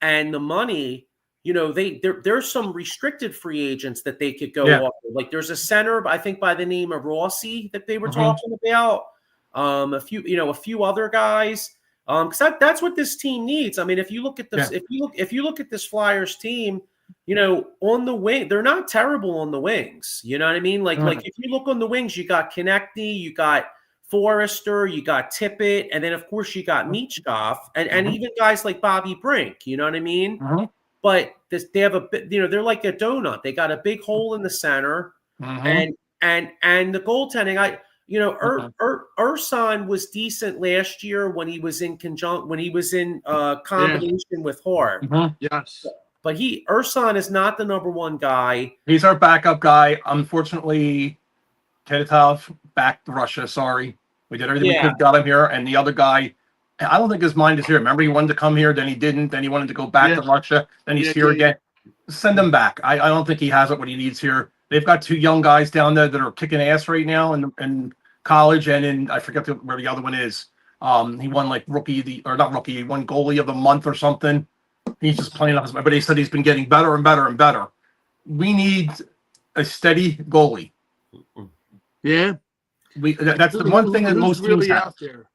[SPEAKER 1] and the money, there's some restricted free agents that they could go off. Like there's a center, I think by the name of Rossi that they were talking about. A few other guys. Because that's what this team needs. I mean, if you look at this, if you look at this Flyers team, on the wing, they're not terrible on the wings. You know what I mean? Like if you look on the wings, you got Konechny, you got Forrester, you got Tippett, and then of course you got Michkov, and even guys like Bobby Brink. You know what I mean? But they have a bit, they're like a donut. They got a big hole in the center, and the goaltending. Ursan was decent last year when he was in combination with Hart.
[SPEAKER 2] Yes.
[SPEAKER 1] But Ursan is not the number 1 guy.
[SPEAKER 3] He's our backup guy. Unfortunately, Tedetov back to Russia. Sorry. We did everything we could, got him here. And the other guy, I don't think his mind is here. Remember, he wanted to come here, then he didn't. Then he wanted to go back to Russia. Then he's here again. Send him back. I don't think he has what he needs here. They've got 2 young guys down there that are kicking ass right now in college, and in I forget where the other one is. He won like he won goalie of the month or something. He's just playing off his, but he said he's been getting better and better and better. We need a steady goalie.
[SPEAKER 2] Yeah,
[SPEAKER 3] that's the one thing that most teams have
[SPEAKER 2] out there.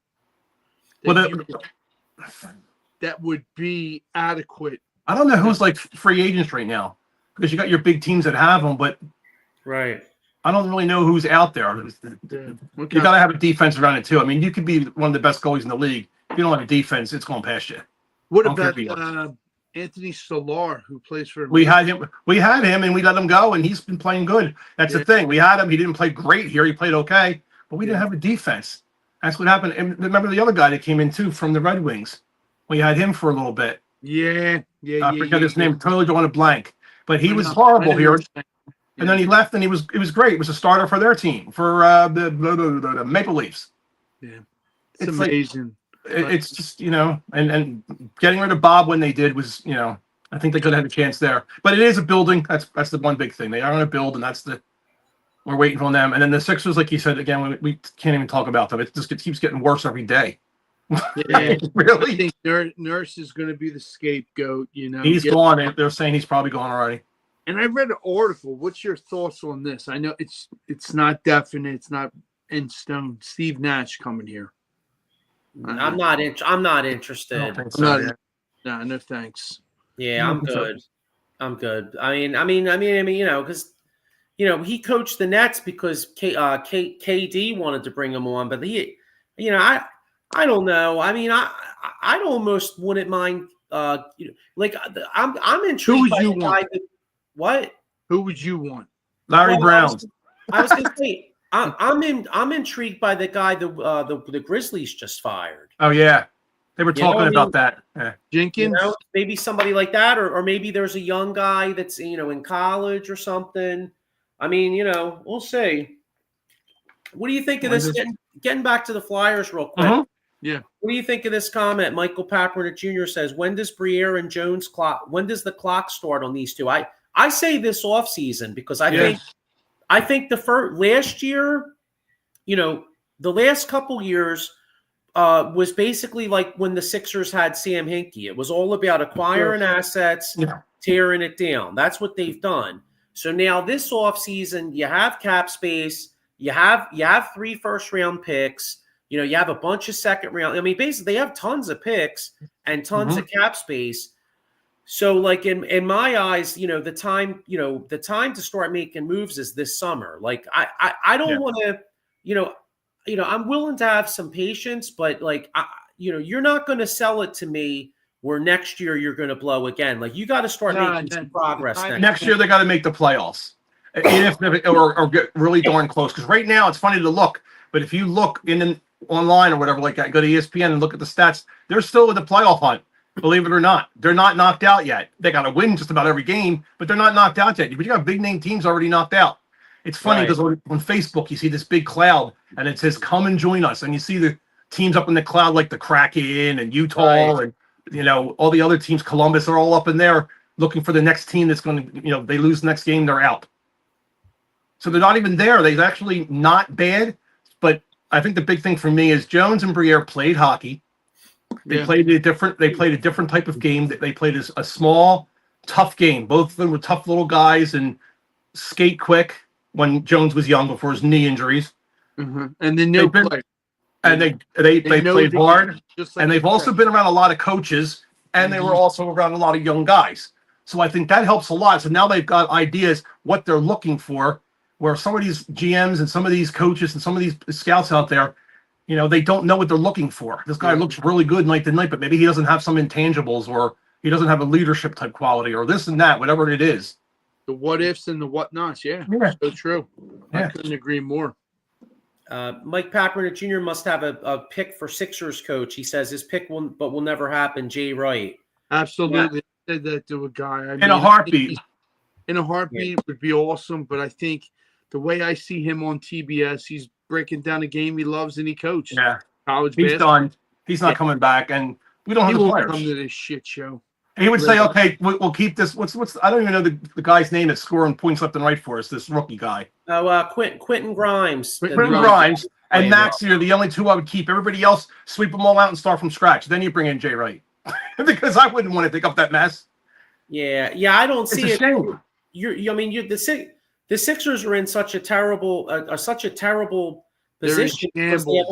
[SPEAKER 3] That
[SPEAKER 2] would be adequate.
[SPEAKER 3] I don't know who's like free agents right now because you got your big teams that have them, but I don't really know who's out there. You got to have a defense around it too. I mean, you could be one of the best goalies in the league. If you don't have a defense, it's going past you.
[SPEAKER 2] What about Anthony Solar, who plays for?
[SPEAKER 3] We had him, and we let him go, and he's been playing good. That's the thing. We had him. He didn't play great here. He played okay, but we didn't have a defense. That's what happened. And remember the other guy that came in too from the Red Wings? We had him for a little bit.
[SPEAKER 2] I
[SPEAKER 3] forget his name. Totally drawing a blank. But he was horrible here. And then he left, and it was great. He was a starter for their team, for the Maple Leafs.
[SPEAKER 2] Yeah, it's amazing.
[SPEAKER 3] It's just, and getting rid of Bob when they did was, I think they could have had a chance there. But it is a building. That's the one big thing. They are going to build, and we're waiting on them. And then the Sixers, like you said, again, we can't even talk about them. It keeps getting worse every day.
[SPEAKER 2] Yeah,
[SPEAKER 3] really?
[SPEAKER 2] I think Nurse is going to be the scapegoat.
[SPEAKER 3] He's gone. They're saying he's probably gone already.
[SPEAKER 2] And I read an article. What's your thoughts on this? I know it's not definite. It's not in stone. Steve Nash coming here.
[SPEAKER 1] I'm not
[SPEAKER 3] I don't
[SPEAKER 1] interested.
[SPEAKER 3] think so. Yeah.
[SPEAKER 2] No thanks.
[SPEAKER 1] Yeah, I'm good. I'm good. Because he coached the Nets because KD wanted to bring him on, but I don't know. I mean, I almost wouldn't mind. I'm intrigued by the guy that, what?
[SPEAKER 2] Who would you want?
[SPEAKER 3] Larry Brown.
[SPEAKER 1] I was going to say I'm intrigued by the guy the Grizzlies just fired.
[SPEAKER 3] Oh yeah, they were talking about that. Yeah.
[SPEAKER 2] Jenkins,
[SPEAKER 1] maybe somebody like that, or maybe there's a young guy that's in college or something. I mean, we'll see. What do you think of this? Getting back to the Flyers real quick.
[SPEAKER 3] Uh-huh.
[SPEAKER 2] Yeah.
[SPEAKER 1] What do you think of this comment? Michael Papernick Jr. says, "When does Briere and Jones clock? When does the clock start on these two?" I say this offseason because I think the first last year, the last couple years was basically like when the Sixers had Sam Hinkie. It was all about acquiring assets, tearing it down. That's what they've done. So now this offseason, you have cap space, you have 3 first-round picks, you have a bunch of second-round. I mean, basically, they have tons of picks and tons of cap space. So, like in my eyes, the time to start making moves is this summer. Like, I don't want to, I'm willing to have some patience, but like, you're not going to sell it to me where next year you're going to blow again. Like, you got to start making some progress.
[SPEAKER 3] Next year they got to make the playoffs, or get really darn close. Because right now it's funny to look, but if you look online or whatever, like go to ESPN and look at the stats, they're still in the playoff hunt. Believe it or not, they're not knocked out yet. They got to win just about every game, but they're not knocked out yet. But you got big name teams already knocked out. It's funny because on Facebook you see this big cloud and it says "Come and join us," and you see the teams up in the cloud like the Kraken and Utah and all the other teams. Columbus are all up in there looking for the next team that's going to they lose the next game, they're out. So they're not even there. They're actually not bad, but I think the big thing for me is Jones and Briere played hockey. They played a different type of game. They played a small, tough game. Both of them were tough little guys and skate quick when Jones was young before his knee injuries.
[SPEAKER 2] Mm-hmm. And then they
[SPEAKER 3] played hard. And they've also been around a lot of coaches, and they were also around a lot of young guys. So I think that helps a lot. So now they've got ideas what they're looking for, where some of these GMs and some of these coaches and some of these scouts out there, they don't know what they're looking for. This guy looks really good night to night, but maybe he doesn't have some intangibles, or he doesn't have a leadership type quality, or this and that, whatever it is.
[SPEAKER 2] The what ifs and the whatnots. Yeah. So true. I couldn't agree more.
[SPEAKER 1] Mike Papernick Jr. must have a pick for Sixers coach. He says his pick will never happen. Jay Wright.
[SPEAKER 2] Absolutely. I said that to a guy.
[SPEAKER 3] In a heartbeat.
[SPEAKER 2] In a heartbeat would be awesome, but I think the way I see him on TBS, he's breaking down a game he loves and he coached.
[SPEAKER 3] Yeah.
[SPEAKER 2] College
[SPEAKER 3] He's
[SPEAKER 2] basketball.
[SPEAKER 3] done. He's not coming back, and we don't have the players.
[SPEAKER 2] Come to this shit show.
[SPEAKER 3] He would say, "Okay, we'll keep this." What's I don't even know the guy's name that's scoring points left and right for us. This rookie guy.
[SPEAKER 1] Quentin Grimes.
[SPEAKER 3] Quentin Grimes and Max are the only two I would keep. Everybody else, sweep them all out and start from scratch. Then you bring in Jay Wright, because I wouldn't want to pick up that mess.
[SPEAKER 1] Yeah, I don't see it.
[SPEAKER 3] Shame.
[SPEAKER 1] The Sixers are in such a terrible position because they have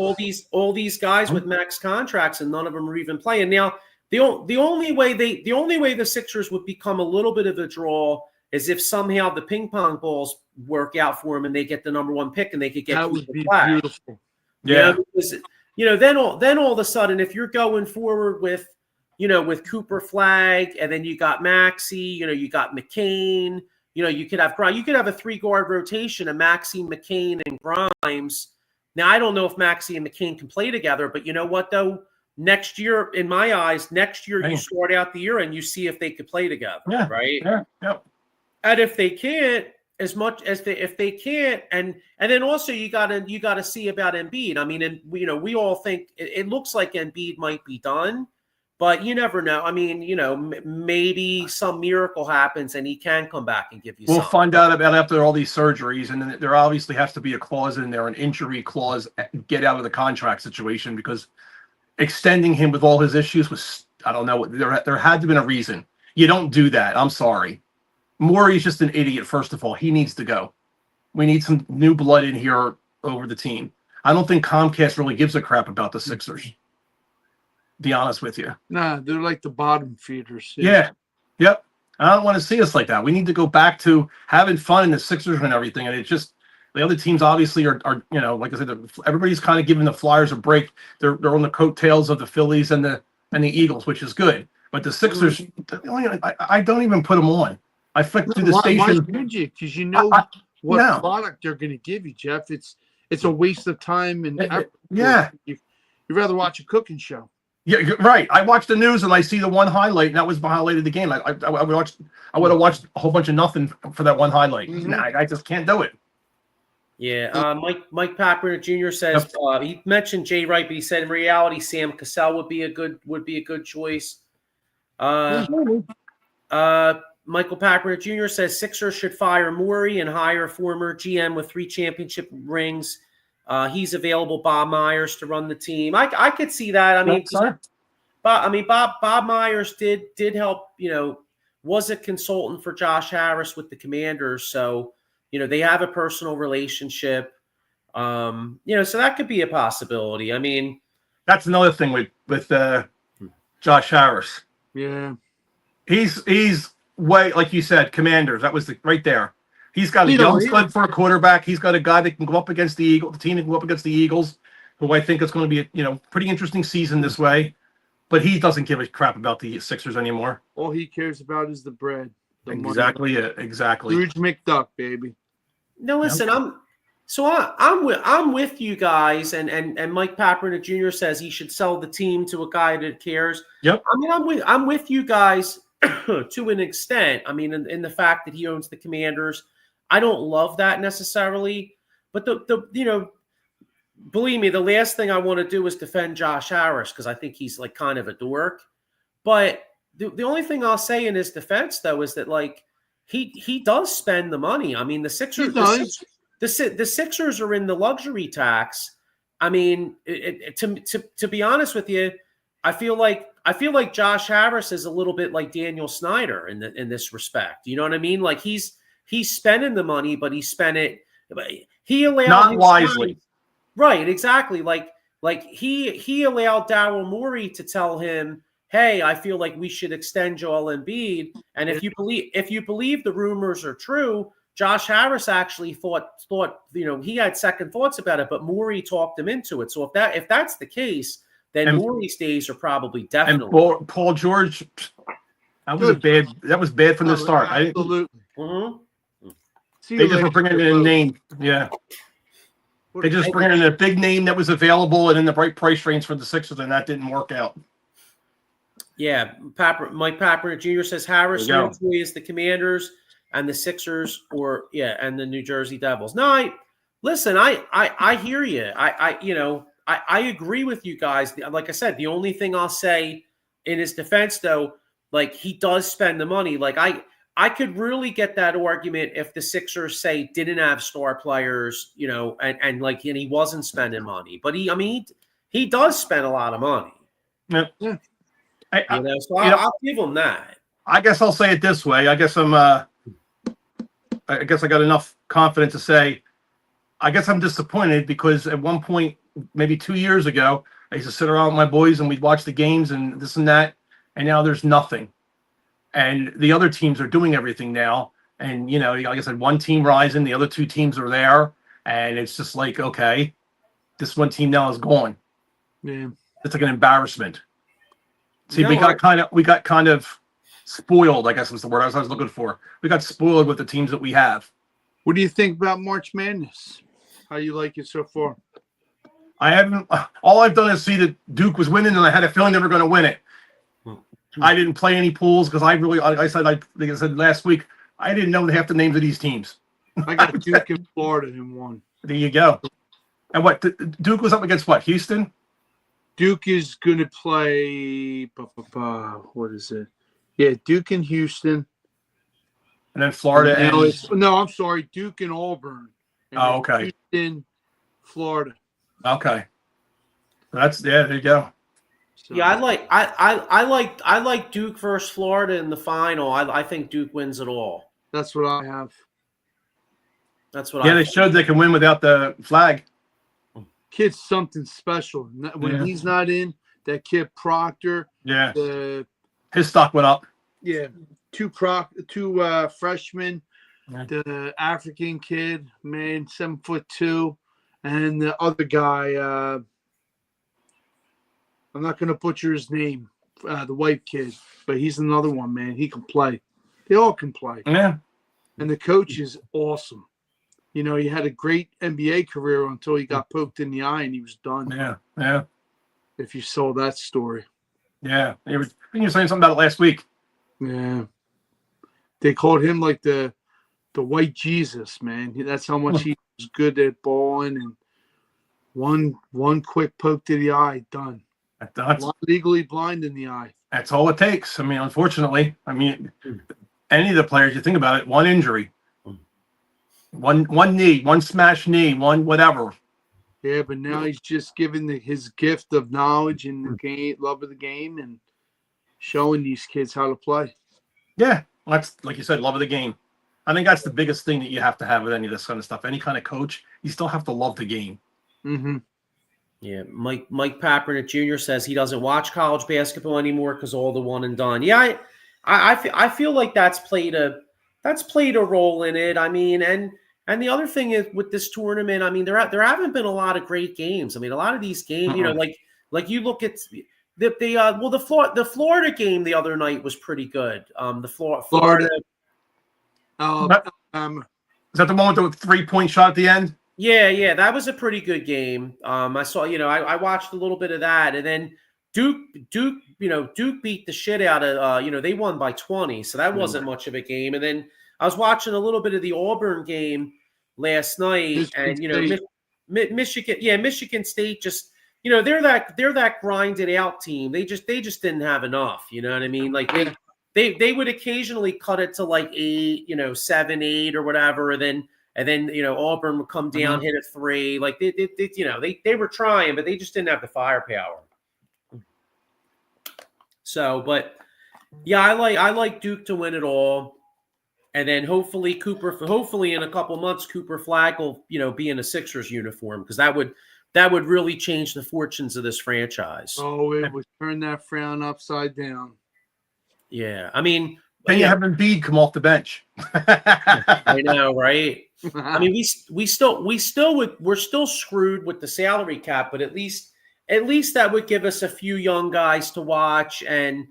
[SPEAKER 1] all these guys with max contracts and none of them are even playing. Now, the only way the Sixers would become a little bit of a draw is if somehow the ping pong balls work out for them and they get the number 1 pick and they could get
[SPEAKER 2] that would be
[SPEAKER 1] flag.
[SPEAKER 2] Beautiful.
[SPEAKER 1] Yeah, because then all of a sudden if you're going forward with Cooper Flag and then you got Maxey, you got McCain. You could have a 3-guard rotation of Maxey, McCain, and Grimes. Now, I don't know if Maxey and McCain can play together, but you know what, though? Next year, in my eyes, you start out the year and you see if they could play together, right?
[SPEAKER 3] Yeah.
[SPEAKER 1] And if they can't, if they can't, and then also you gotta see about Embiid. I mean, and we all think it looks like Embiid might be done. But you never know. I mean, maybe some miracle happens and he can come back and give you something.
[SPEAKER 3] We'll find out about after all these surgeries. And then there obviously has to be a clause in there, an injury clause, get out of the contract situation, because extending him with all his issues was, I don't know, there had to have been a reason. You don't do that. I'm sorry. Morey's just an idiot. First of all, he needs to go. We need some new blood in here over the team. I don't think Comcast really gives a crap about the Sixers. To be honest with you.
[SPEAKER 2] Nah, they're like the bottom feeders.
[SPEAKER 3] Yeah. Yep. I don't want to see us like that. We need to go back to having fun in the Sixers and everything. And it's just the other teams obviously are like I said, everybody's kind of giving the Flyers a break. They're on the coattails of the Phillies and the Eagles, which is good. But the Sixers, I don't even put them on. I flick through the station.
[SPEAKER 2] Why would you? Because what product they're going to give you, Jeff. It's a waste of time and effort.
[SPEAKER 3] Yeah.
[SPEAKER 2] You'd rather watch a cooking show.
[SPEAKER 3] Yeah, you're right. I watch the news and I see the one highlight, and that was the highlight of the game. I would have watched a whole bunch of nothing for that one highlight.
[SPEAKER 2] Mm-hmm.
[SPEAKER 3] I just can't do it.
[SPEAKER 1] Yeah, Mike Papper Jr. says he mentioned Jay Wright, but he said in reality Sam Cassell would be a good choice. Michael Papper Jr. says Sixers should fire Morey and hire former GM with 3 championship rings. He's available. Bob Myers to run the team. I could see that. Bob Myers did help. Was a consultant for Josh Harris with the Commanders, so they have a personal relationship. So that could be a possibility. I mean,
[SPEAKER 3] that's another thing with Josh Harris.
[SPEAKER 2] Yeah,
[SPEAKER 3] he's way, like you said, Commanders. That was right there. He's got a young stud for a quarterback. He's got a guy that can go up against the Eagles, the team that can go up against the Eagles, who I think is going to be a pretty interesting season this way. But he doesn't give a crap about the Sixers anymore.
[SPEAKER 2] All he cares about is the bread.
[SPEAKER 3] Exactly it. Exactly.
[SPEAKER 2] Scrooge McDuck, baby.
[SPEAKER 1] No, listen, I'm with you guys, and Mike Papper Jr. says he should sell the team to a guy that cares.
[SPEAKER 3] Yep.
[SPEAKER 1] I mean, I'm with you guys to an extent. I mean, in the fact that he owns the Commanders. I don't love that necessarily, but believe me, the last thing I want to do is defend Josh Harris because I think he's like kind of a dork. But the only thing I'll say in his defense though is that like he does spend the money. I mean, the Sixers the Sixers are in the luxury tax. I mean, to be honest with you, I feel like Josh Harris is a little bit like Daniel Snyder in this respect. You know what I mean? Like he's spending the money, but he spent it. He allowed
[SPEAKER 3] not wisely.
[SPEAKER 1] Right, exactly. Like he allowed Daryl Morey to tell him, "Hey, I feel like we should extend Joel Embiid." And if you believe the rumors are true, Josh Harris actually thought he had second thoughts about it, but Morey talked him into it. So if that's the case, then Morey's days are probably definitely.
[SPEAKER 3] And Paul George, that was bad from the start.
[SPEAKER 2] Absolutely.
[SPEAKER 1] Mm-hmm.
[SPEAKER 3] They just were bringing in a name. Yeah. They just bring in a big name that was available and in the right price range for the Sixers, and that didn't work out.
[SPEAKER 1] Yeah. Mike Papper Jr. says Harris is the Commanders and the Sixers and the New Jersey Devils. No, I hear you. I agree with you guys. Like I said, the only thing I'll say in his defense, though, like he does spend the money. Like I could really get that argument if the Sixers say didn't have star players, and he wasn't spending money. But he does spend a lot of money.
[SPEAKER 3] Yeah.
[SPEAKER 1] I'll give him that.
[SPEAKER 3] I guess I'll say it this way. I guess I got enough confidence to say, I guess I'm disappointed because at one point, maybe 2 years ago, I used to sit around with my boys and we'd watch the games and this and that. And now there's nothing. And the other teams are doing everything now. And, like I said, one team rising, the other 2 teams are there. And it's just like, okay, this one team now is gone.
[SPEAKER 2] Yeah.
[SPEAKER 3] It's like an embarrassment. See, we got kind of spoiled, I guess was the word I was looking for. We got spoiled with the teams that we have.
[SPEAKER 2] What do you think about March Madness? How you like it so far?
[SPEAKER 3] All I've done is see that Duke was winning, and I had a feeling they were going to win it. I didn't play any pools because like I said last week, I didn't know half the names of these teams.
[SPEAKER 2] I got Duke in Florida in one.
[SPEAKER 3] There you go. And what Duke was up against? What, Houston?
[SPEAKER 2] Duke is going to play. What is it? Yeah, Duke and Houston.
[SPEAKER 3] And then Florida.
[SPEAKER 2] I'm sorry, Duke and Auburn. And
[SPEAKER 3] okay.
[SPEAKER 2] Houston, Florida.
[SPEAKER 3] Okay. There you go.
[SPEAKER 2] So.
[SPEAKER 1] Yeah, I like Duke versus Florida in the final. I think Duke wins it all.
[SPEAKER 2] That's what I have.
[SPEAKER 1] That's what
[SPEAKER 3] Yeah,
[SPEAKER 1] I
[SPEAKER 3] they showed they can win without the flag.
[SPEAKER 2] Kid's something special. When he's not in, that kid Proctor.
[SPEAKER 3] Yeah.
[SPEAKER 2] The
[SPEAKER 3] His stock went up.
[SPEAKER 2] Yeah, two freshmen,
[SPEAKER 3] Yeah.
[SPEAKER 2] the African kid, man, 7'2", and the other guy. I'm not gonna butcher his name, the white kid, but he's another one, man. He can play. They all can play.
[SPEAKER 3] Yeah.
[SPEAKER 2] And the coach is awesome. You know, he had a great NBA career until he got poked in the eye and he was done.
[SPEAKER 3] Yeah. Yeah.
[SPEAKER 2] If you saw that story.
[SPEAKER 3] Yeah. You were saying something about it last week.
[SPEAKER 2] Yeah. They called him like the white Jesus, man. That's how much he was good at balling, and one quick poke to the eye, done. Legally blind in the eye.
[SPEAKER 3] That's all it takes. I mean, unfortunately, any of the players, you think about it, one injury, one knee, one smashed knee, one whatever.
[SPEAKER 2] Yeah, but now he's just giving his gift of knowledge and the game, love of the game, and showing these kids how to play.
[SPEAKER 3] Yeah, that's like you said, love of the game. I think that's the biggest thing that you have to have with any of this kind of stuff. Any kind of coach, you still have to love the game.
[SPEAKER 2] Mm-hmm.
[SPEAKER 1] Yeah, Mike Papernick Jr. says he doesn't watch college basketball anymore because all the one and done. Yeah, I feel like that's played a role in it. I mean, and the other thing is with this tournament, I mean, there haven't been a lot of great games. I mean, a lot of these games, you know, like you look at the Florida game the other night was pretty good. The Florida.
[SPEAKER 3] Is that the one with the 3-point shot at the end?
[SPEAKER 1] Yeah, that was a pretty good game. I saw, I watched a little bit of that, and then Duke beat the shit out of, they won by 20, so that wasn't much of a game. And then I was watching a little bit of the Auburn game last night, and Michigan State just, they're that grinded out team. They just didn't have enough. You know what I mean? Like they would occasionally cut it to like 8, 7, 8 or whatever, and then Auburn would come down, hit a 3. Like they were trying, but they just didn't have the firepower. So, but yeah, I like Duke to win it all, and then hopefully in a couple months Cooper Flagg will be in a Sixers uniform, because that would really change the fortunes of this franchise.
[SPEAKER 2] Oh, it would turn that frown upside down.
[SPEAKER 1] Yeah, I mean,
[SPEAKER 3] then you have Embiid come off the bench.
[SPEAKER 1] I know, right? I mean, we're still screwed with the salary cap, but at least that would give us a few young guys to watch and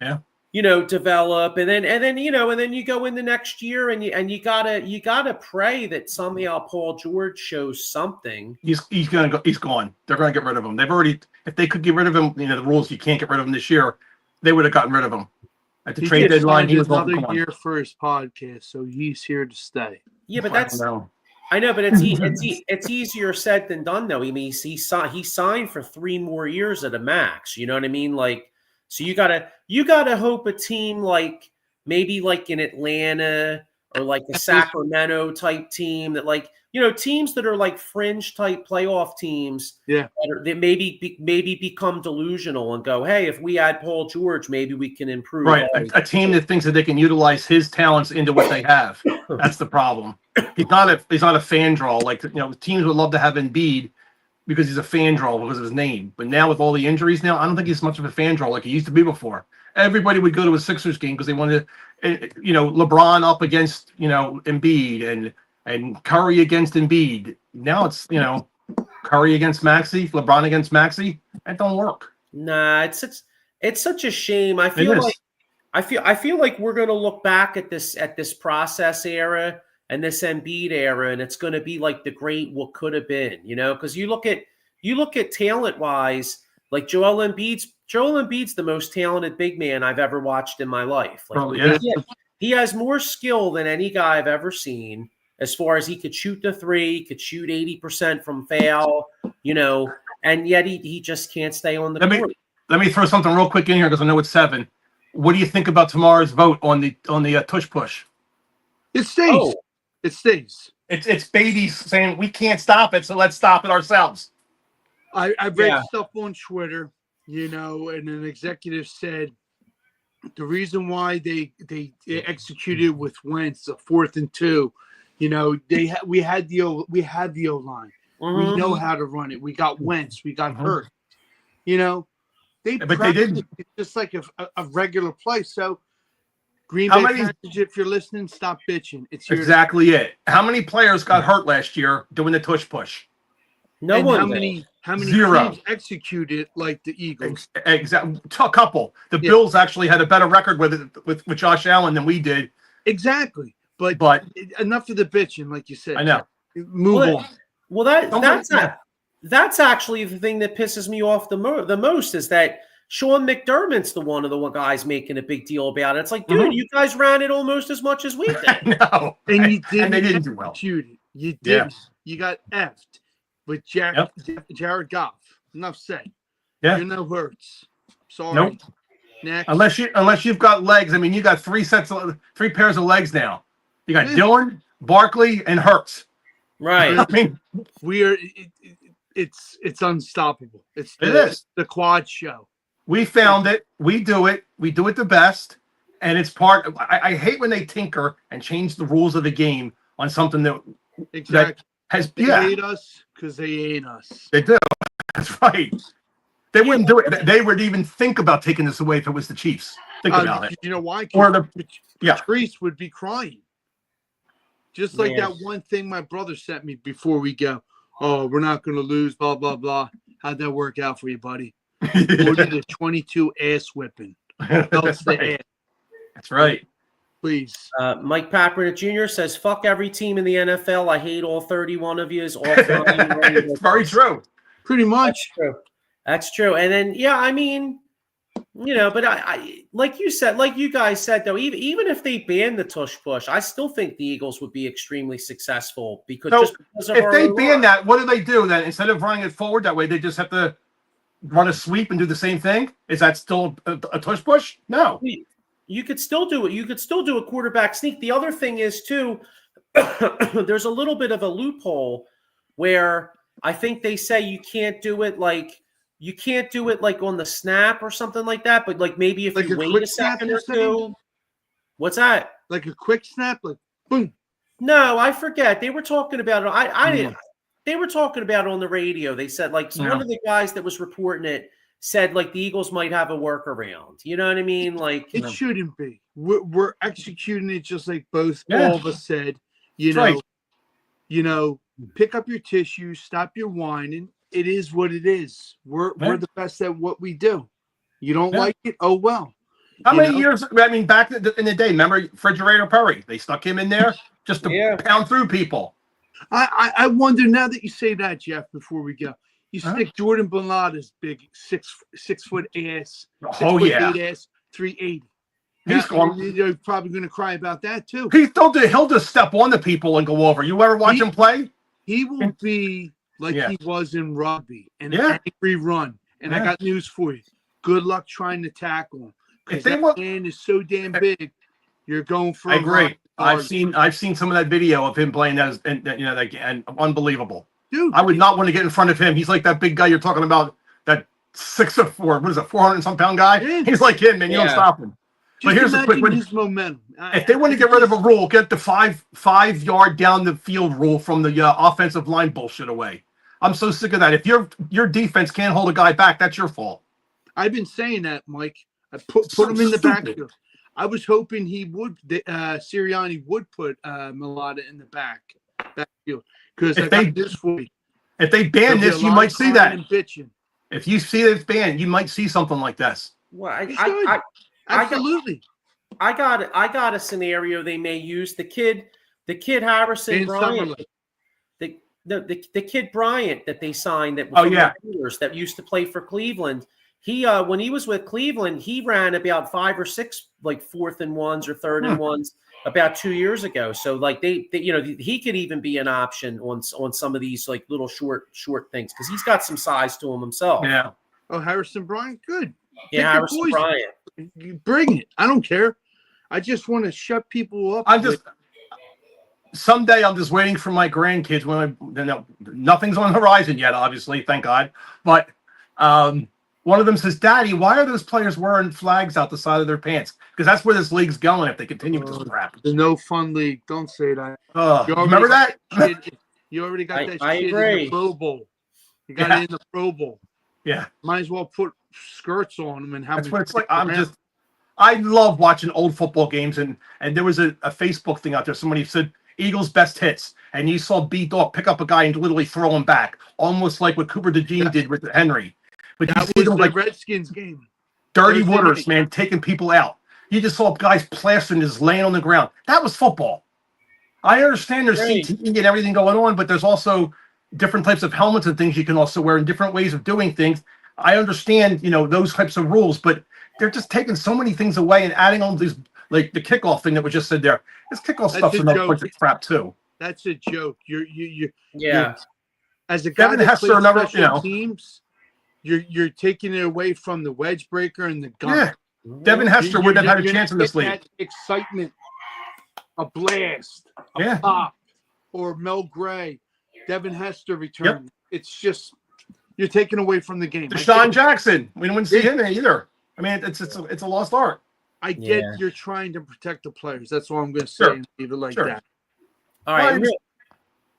[SPEAKER 1] develop, and then you go in the next year and you gotta pray that somehow Paul George shows something.
[SPEAKER 3] He's gone. They're gonna get rid of him. They've already, if they could get rid of him, the rules, you can't get rid of him this year, they would have gotten rid of him. At the trade deadline, he was
[SPEAKER 2] another year for his podcast, so he's here to stay.
[SPEAKER 1] Yeah, but I know, but it's easier said than done, though. I mean, he signed for 3 more years at a max. You know what I mean? Like, so you gotta hope a team like maybe like in Atlanta or like a Sacramento type team that teams that are like fringe type playoff teams.
[SPEAKER 2] Yeah,
[SPEAKER 1] that maybe become delusional and go, hey, if we add Paul George, maybe we can improve.
[SPEAKER 3] Right, a team that thinks that they can utilize his talents into what they have. That's the problem. He's not a fan draw. Like teams would love to have Embiid because he's a fan draw because of his name. But now with all the injuries, I don't think he's much of a fan draw like he used to be before. Everybody would go to a Sixers game because they wanted, LeBron up against Embiid and Curry against Embiid. Now it's Curry against Maxey, LeBron against Maxey. That don't work.
[SPEAKER 1] Nah, it's such a shame. I feel like we're going to look back at this process era and this Embiid era, and it's going to be like the great what could have been, because you look at talent wise, like Joel Embiid's the most talented big man I've ever watched in my life. Like, he has more skill than any guy I've ever seen. As far as he could shoot the 3, could shoot 80% from foul, and yet he just can't stay on the court.
[SPEAKER 3] Let me throw something real quick in here because I know it's 7. What do you think about tomorrow's vote on the tush push?
[SPEAKER 2] It stays.
[SPEAKER 1] Oh.
[SPEAKER 2] It stays.
[SPEAKER 3] It's babies saying we can't stop it, so let's stop it ourselves.
[SPEAKER 2] I've read stuff on Twitter, and an executive said The reason why they executed with Wentz a 4th and 2, we had the O line. We know how to run it. We got Wentz. We got Hurt. They did just like a regular play. So Green Bay Packers, if you're listening, stop bitching. It's
[SPEAKER 3] exactly it. How many players got hurt last year doing the tush push?
[SPEAKER 2] No one. How many
[SPEAKER 3] Zero.
[SPEAKER 2] teams executed like the Eagles?
[SPEAKER 3] Exactly. A couple. The Bills actually had a better record with Josh Allen than we did.
[SPEAKER 2] Exactly. But enough of the bitching, like you said.
[SPEAKER 3] I know.
[SPEAKER 2] Move on.
[SPEAKER 1] Well, that's actually the thing that pisses me off the most is that Sean McDermott's one of the guys making a big deal about it. It's like, dude, you guys ran it almost as much as we did.
[SPEAKER 3] No.
[SPEAKER 2] And you didn't.
[SPEAKER 3] And they didn't do well.
[SPEAKER 2] You didn't. Yeah. You got effed with Jared Goff. Enough said.
[SPEAKER 3] Yeah.
[SPEAKER 2] You're no Hurts. Sorry.
[SPEAKER 3] Nope.
[SPEAKER 2] Next.
[SPEAKER 3] Unless you've got legs. I mean, you got three pairs of legs now. You got Dillon, Barkley, and Hurts.
[SPEAKER 1] Right.
[SPEAKER 3] I mean,
[SPEAKER 2] it's unstoppable.
[SPEAKER 3] It is
[SPEAKER 2] the quad show.
[SPEAKER 3] We found it. We do it. We do it the best. And it's part of, I hate when they tinker and change the rules of the game on something that
[SPEAKER 2] They hate us because they ain't us.
[SPEAKER 3] They do. That's right. They wouldn't do it. They would even think about taking this away if it was the Chiefs. Think about it.
[SPEAKER 2] You know why?
[SPEAKER 3] Or
[SPEAKER 2] Patrice would be crying. Just like that one thing my brother sent me before we go. Oh, we're not going to lose, blah, blah, blah. How'd that work out for you, buddy? 40-22 ass whipping.
[SPEAKER 3] That's right. That's right.
[SPEAKER 2] Please.
[SPEAKER 1] Mike Packard Jr. says, fuck every team in the NFL. I hate all 31 of you.
[SPEAKER 3] It's very true.
[SPEAKER 2] Pretty much.
[SPEAKER 1] That's true. And then, I mean, but I like you said, like you guys said, though, even if they ban the tush push, I still think the Eagles would be extremely successful because
[SPEAKER 3] if they ban that, what do they do then? Instead of running it forward that way, they just have to run a sweep and do the same thing? Is that still a tush push? No.
[SPEAKER 1] You could still do it. You could still do a quarterback sneak. The other thing is, too, there's a little bit of a loophole where I think they say you can't do it like on the snap or something like that, but like maybe if you wait a second or two. What's that?
[SPEAKER 2] Like a quick snap, like boom.
[SPEAKER 1] No, I forget. They were talking about it. I didn't. They were talking about it on the radio. They said one of the guys that was reporting it said like the Eagles might have a workaround. You know what I mean? Like
[SPEAKER 2] it shouldn't be. We're executing it just like all of us said. Pick up your tissue, stop your whining. It is what it is. We're the best at what we do. You don't like it? Oh well.
[SPEAKER 3] How many years? I mean, back in the day, remember Refrigerator Perry? They stuck him in there just to pound through people.
[SPEAKER 2] I wonder now that you say that, Jeff. Before we go, you stick Jordan Bellada's big 6 foot ass. 8 ass, 380.
[SPEAKER 3] He's going.
[SPEAKER 2] You're probably going to cry about that too.
[SPEAKER 3] He'll just step on the people and go over. You ever watch him play?
[SPEAKER 2] He will be like he was in rugby, and an angry run. And I got news for you. Good luck trying to tackle him because that man is so damn big. You're going for.
[SPEAKER 3] I agree. I've seen some of that video of him playing that, and unbelievable. Dude, I would not want to get in front of him. He's like that big guy you're talking about, that 6'4", 400 and some pound guy. Yeah. He's like him, man. You don't stop him. But here's a quick one.
[SPEAKER 2] His momentum.
[SPEAKER 3] If they want to get rid of a rule, get the 5 yard down the field rule from the offensive line bullshit away. I'm so sick of that. If your defense can't hold a guy back, that's your fault.
[SPEAKER 2] I've been saying that, Mike. I put him in the backfield. I was hoping he would. Sirianni would put Mellada in the backfield because if
[SPEAKER 3] they ban this, you might see that. If you see it's banned, you might see something like this.
[SPEAKER 1] Well,
[SPEAKER 2] absolutely.
[SPEAKER 1] I got a scenario they may use. The kid Harrison Bryant. The kid Bryant that they signed that that used to play for Cleveland. He when he was with Cleveland, he ran about 5 or 6 like 4th and 1s or 3rd and 1s about 2 years ago. So like they he could even be an option on some of these like little short things because he's got some size to him himself.
[SPEAKER 3] Yeah.
[SPEAKER 2] Oh, Harrison Bryant, good.
[SPEAKER 1] Yeah, Harrison Bryant.
[SPEAKER 2] Bring it. I don't care. I just want to shut people up.
[SPEAKER 3] Someday I'm just waiting for my grandkids. Nothing's on the horizon yet, obviously, thank God. But One of them says, "Daddy, why are those players wearing flags out the side of their pants?" Because that's where this league's going if they continue with this crap.
[SPEAKER 2] The no fun league. Don't say that.
[SPEAKER 3] You remember that?
[SPEAKER 2] You already got that
[SPEAKER 1] I
[SPEAKER 2] shit
[SPEAKER 1] agree.
[SPEAKER 2] in the Pro Bowl. You got it in the Pro Bowl.
[SPEAKER 3] Yeah.
[SPEAKER 2] Might as well put skirts on them and have.
[SPEAKER 3] That's what it's like. I love watching old football games, and there was a Facebook thing out there. Somebody said Eagles' best hits, and you saw B-Dog pick up a guy and literally throw him back, almost like what Cooper DeJean did with Henry. But
[SPEAKER 2] that
[SPEAKER 3] you see
[SPEAKER 2] was
[SPEAKER 3] the
[SPEAKER 2] Redskins game.
[SPEAKER 3] Dirty Wooders, man, taking people out. You just saw guys plastering, just laying on the ground. That was football. I understand there's CTE and everything going on, but there's also different types of helmets and things you can also wear and different ways of doing things. I understand, those types of rules, but they're just taking so many things away and adding on these, like the kickoff thing that was just said there. This kickoff stuff's another bunch of crap too.
[SPEAKER 2] That's a joke. You're as a guy
[SPEAKER 3] Devin
[SPEAKER 2] that
[SPEAKER 3] Hester,
[SPEAKER 2] plays
[SPEAKER 3] another,
[SPEAKER 2] special teams, you're taking it away from the wedge breaker and the gun.
[SPEAKER 3] Yeah. Devin Hester wouldn't have had a chance in this league.
[SPEAKER 2] That excitement, a blast, a pop, or Mel Gray, Devin Hester return. Yep. It's just you're taking away from the game.
[SPEAKER 3] Deshaun Jackson, we didn't see him there either. I mean, it's a lost art.
[SPEAKER 2] I get you're trying to protect the players. That's all I'm going to say. And leave it like that.
[SPEAKER 1] All right.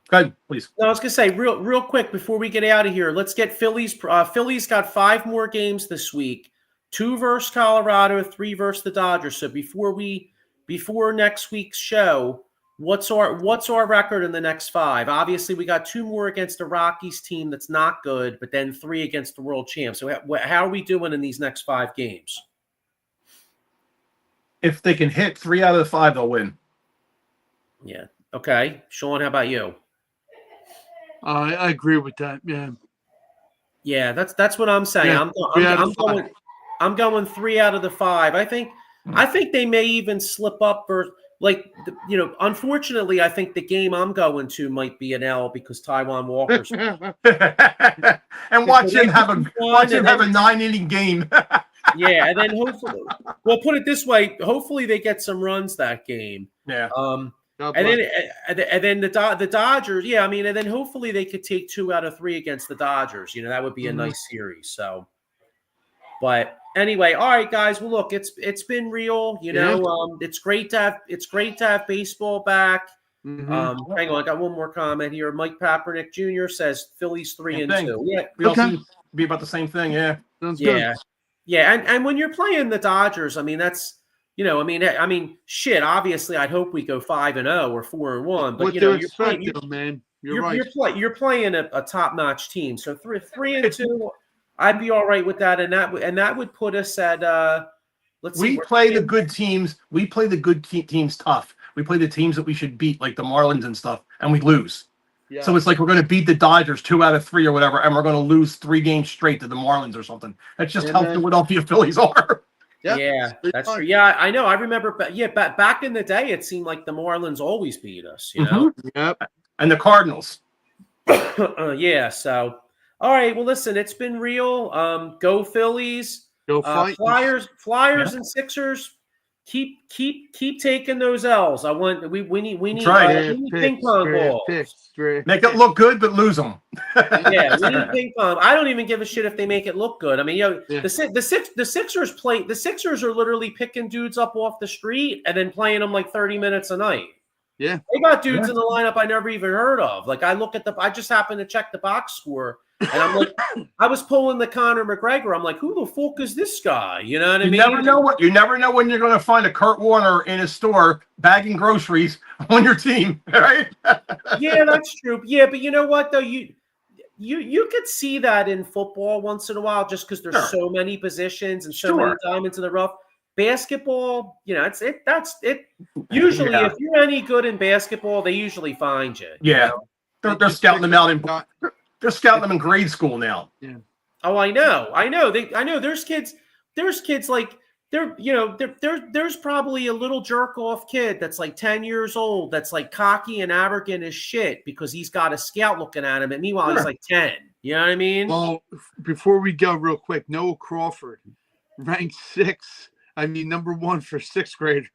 [SPEAKER 3] Go ahead, please.
[SPEAKER 1] No, I was going to say real quick before we get out of here, let's get Phillies. Phillies got 5 more games this week. 2 versus Colorado, 3 versus the Dodgers. So before next week's show, what's our record in the next 5? Obviously, we got 2 more against the Rockies team that's not good, but then 3 against the world champ. So how are we doing in these next 5 games?
[SPEAKER 3] If they can hit 3 out of the 5, they'll win.
[SPEAKER 1] Yeah. Okay. Sean, how about you?
[SPEAKER 2] I agree with that. Yeah.
[SPEAKER 1] Yeah, that's what I'm saying.
[SPEAKER 2] Yeah,
[SPEAKER 1] I'm going 3 out of the 5. I think they may even slip up for unfortunately, I think the game I'm going to might be an L because Taiwan Walker's
[SPEAKER 3] and watch him have a 9-inning game.
[SPEAKER 1] Yeah, and then hopefully, well, put it this way: hopefully they get some runs that game.
[SPEAKER 3] Yeah.
[SPEAKER 1] And then the Dodgers. Yeah, I mean, and then hopefully they could take 2 out of 3 against the Dodgers. That would be a nice series. So, but anyway, all right, guys. Well, look, it's been real. It's great to have baseball back.
[SPEAKER 2] Mm-hmm.
[SPEAKER 1] Hang on, I got one more comment here. Mike Papernick Jr. says Phillies 3-2. Yeah,
[SPEAKER 3] we also be about the same thing. Yeah.
[SPEAKER 2] Sounds good.
[SPEAKER 1] Yeah, and when you're playing the Dodgers, I mean that's shit. Obviously, I'd hope we go 5-0 or 4-1. But you're playing a top-notch team. So 3-2, I'd be all right with that, and that would put us at let's see.
[SPEAKER 3] We play the good teams. We play the good teams tough. We play the teams that we should beat, like the Marlins and stuff, and we lose. Yeah. So it's like we're going to beat the Dodgers 2 out of 3 or whatever, and we're going to lose 3 games straight to the Marlins or something. That's just how Philadelphia Phillies are.
[SPEAKER 1] Yeah, that's true. Yeah, I know. I remember. Back in the day, it seemed like the Marlins always beat us.
[SPEAKER 2] Yep.
[SPEAKER 3] And the Cardinals.
[SPEAKER 1] Yeah. So, all right. Well, listen, it's been real. Go Phillies.
[SPEAKER 2] Go fight.
[SPEAKER 1] Flyers, and Sixers. Keep taking those L's. We need ping pong balls.
[SPEAKER 3] Make it look good, but lose them.
[SPEAKER 1] Yeah, we need ping pong. I don't even give a shit if they make it look good. I mean, the Sixers play. The Sixers are literally picking dudes up off the street and then playing them like 30 minutes a night.
[SPEAKER 2] Yeah,
[SPEAKER 1] they got dudes in the lineup I never even heard of. Like I just happened to check the box score. And I'm like, I was pulling the Conor McGregor. I'm like, who the fuck is this guy? You know what I mean?
[SPEAKER 3] You never know when you're going to find a Kurt Warner in a store bagging groceries on your team, right?
[SPEAKER 1] Yeah, that's true. Yeah, but you know what though? You could see that in football once in a while, just because there's so many positions and so many diamonds in the rough. Basketball, that's it. Usually, if you're any good in basketball, they usually find you.
[SPEAKER 3] Yeah, they're scouting them out They're scouting them in grade school now.
[SPEAKER 2] Yeah.
[SPEAKER 1] Oh, I know. There's kids like there's probably a little jerk off kid that's like 10 years old that's like cocky and arrogant as shit because he's got a scout looking at him, and meanwhile he's like 10. You know what I mean?
[SPEAKER 2] Well, before we go, real quick, Noah Crawford, ranked number 1 for 6th grader.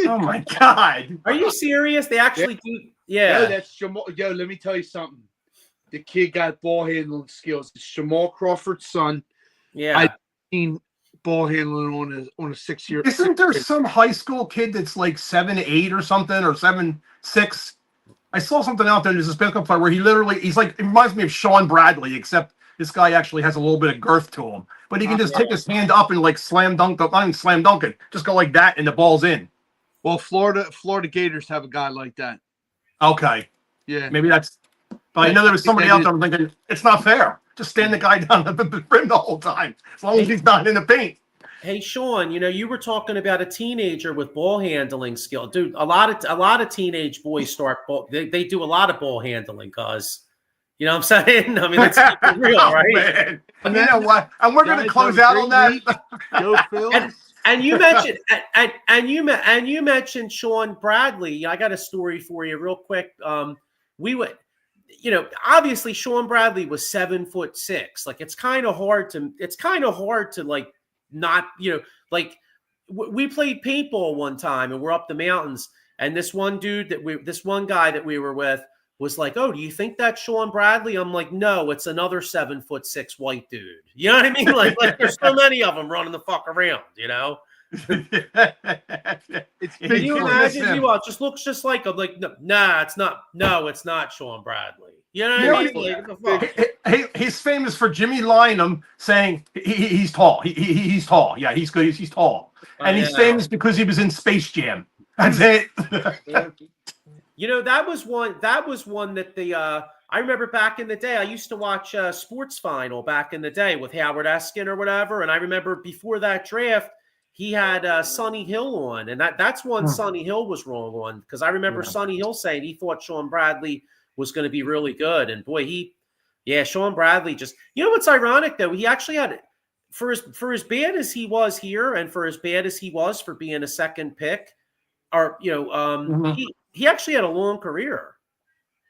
[SPEAKER 3] Oh my God!
[SPEAKER 1] Are you serious? They actually do. Yeah.
[SPEAKER 2] Yo, that's Jamal. Yo, let me tell you something. The kid got ball handling skills. It's Jamal Crawford's son.
[SPEAKER 1] Yeah.
[SPEAKER 2] I've seen ball handling on a 6-year.
[SPEAKER 3] Isn't there some high school kid that's like 7'8" or something, or 7'6"? I saw something out there. There's this basketball player where he's like, it reminds me of Sean Bradley, except this guy actually has a little bit of girth to him. But he can just take his hand up and like slam dunk, not even slam dunk it, just go like that and the ball's in.
[SPEAKER 2] Well, Florida Gators have a guy like that.
[SPEAKER 3] Okay.
[SPEAKER 2] Yeah.
[SPEAKER 3] Maybe that's, but I know there was somebody out there thinking, it's not fair. Just stand the guy down at the rim the whole time, as long as he's not in the paint.
[SPEAKER 1] Hey, Sean, you were talking about a teenager with ball handling skill. Dude, a lot of teenage boys they do a lot of ball handling because, you know what I'm saying? I mean, let's keep it real, right?
[SPEAKER 3] Man. And you know what? And we're going to close out on that.
[SPEAKER 2] Go Phillies.
[SPEAKER 1] And you mentioned and you mentioned Sean Bradley. I got a story for you real quick. We would, obviously Sean Bradley was 7'6". Like it's kind of hard to like not, like we played paintball one time and we're up the mountains and this one guy that we were with was like, "Oh, do you think that's Sean Bradley?" I'm like, "No, it's another 7'6" white dude." You know what I mean? Like there's so many of them running the fuck around,
[SPEAKER 2] It's
[SPEAKER 1] Can
[SPEAKER 2] big.
[SPEAKER 1] you imagine? It just looks just like him. Like, nah, it's not. No, it's not Sean Bradley. You know what I mean? Like, the fuck?
[SPEAKER 3] He's famous for Jimmy Lynam saying he's tall. He's tall. Yeah, he's good. He's tall. And he's famous because he was in Space Jam. That's it.
[SPEAKER 1] That was one. That was one that I remember back in the day. I used to watch Sports Final back in the day with Howard Eskin or whatever. And I remember before that draft, he had Sonny Hill on, and that's one Sonny Hill was wrong on because I remember Sonny Hill saying he thought Sean Bradley was going to be really good, and boy, Sean Bradley just. You know what's ironic though? He actually had for as bad as he was here, and for as bad as he was for being a second pick, or he actually had a long career.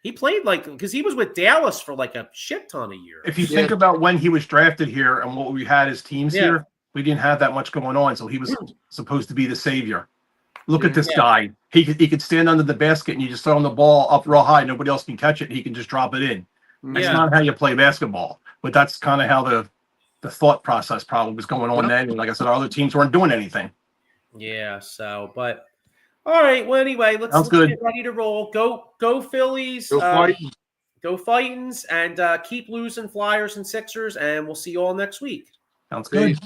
[SPEAKER 1] He played because he was with Dallas for like a shit ton of years.
[SPEAKER 3] If you think about when he was drafted here and what we had as teams here, we didn't have that much going on, so he was supposed to be the savior. Look at this guy. He could stand under the basket and you just throw him the ball up real high. Nobody else can catch it. And he can just drop it in. That's not how you play basketball. But that's kind of how the thought process probably was going on then. And like I said, our other teams weren't doing anything.
[SPEAKER 1] Yeah, so, but all right. Well, anyway, let's get ready to roll. Go Phillies. Go Fightins, and keep losing Flyers and Sixers, and we'll see you all next week.
[SPEAKER 3] Sounds good.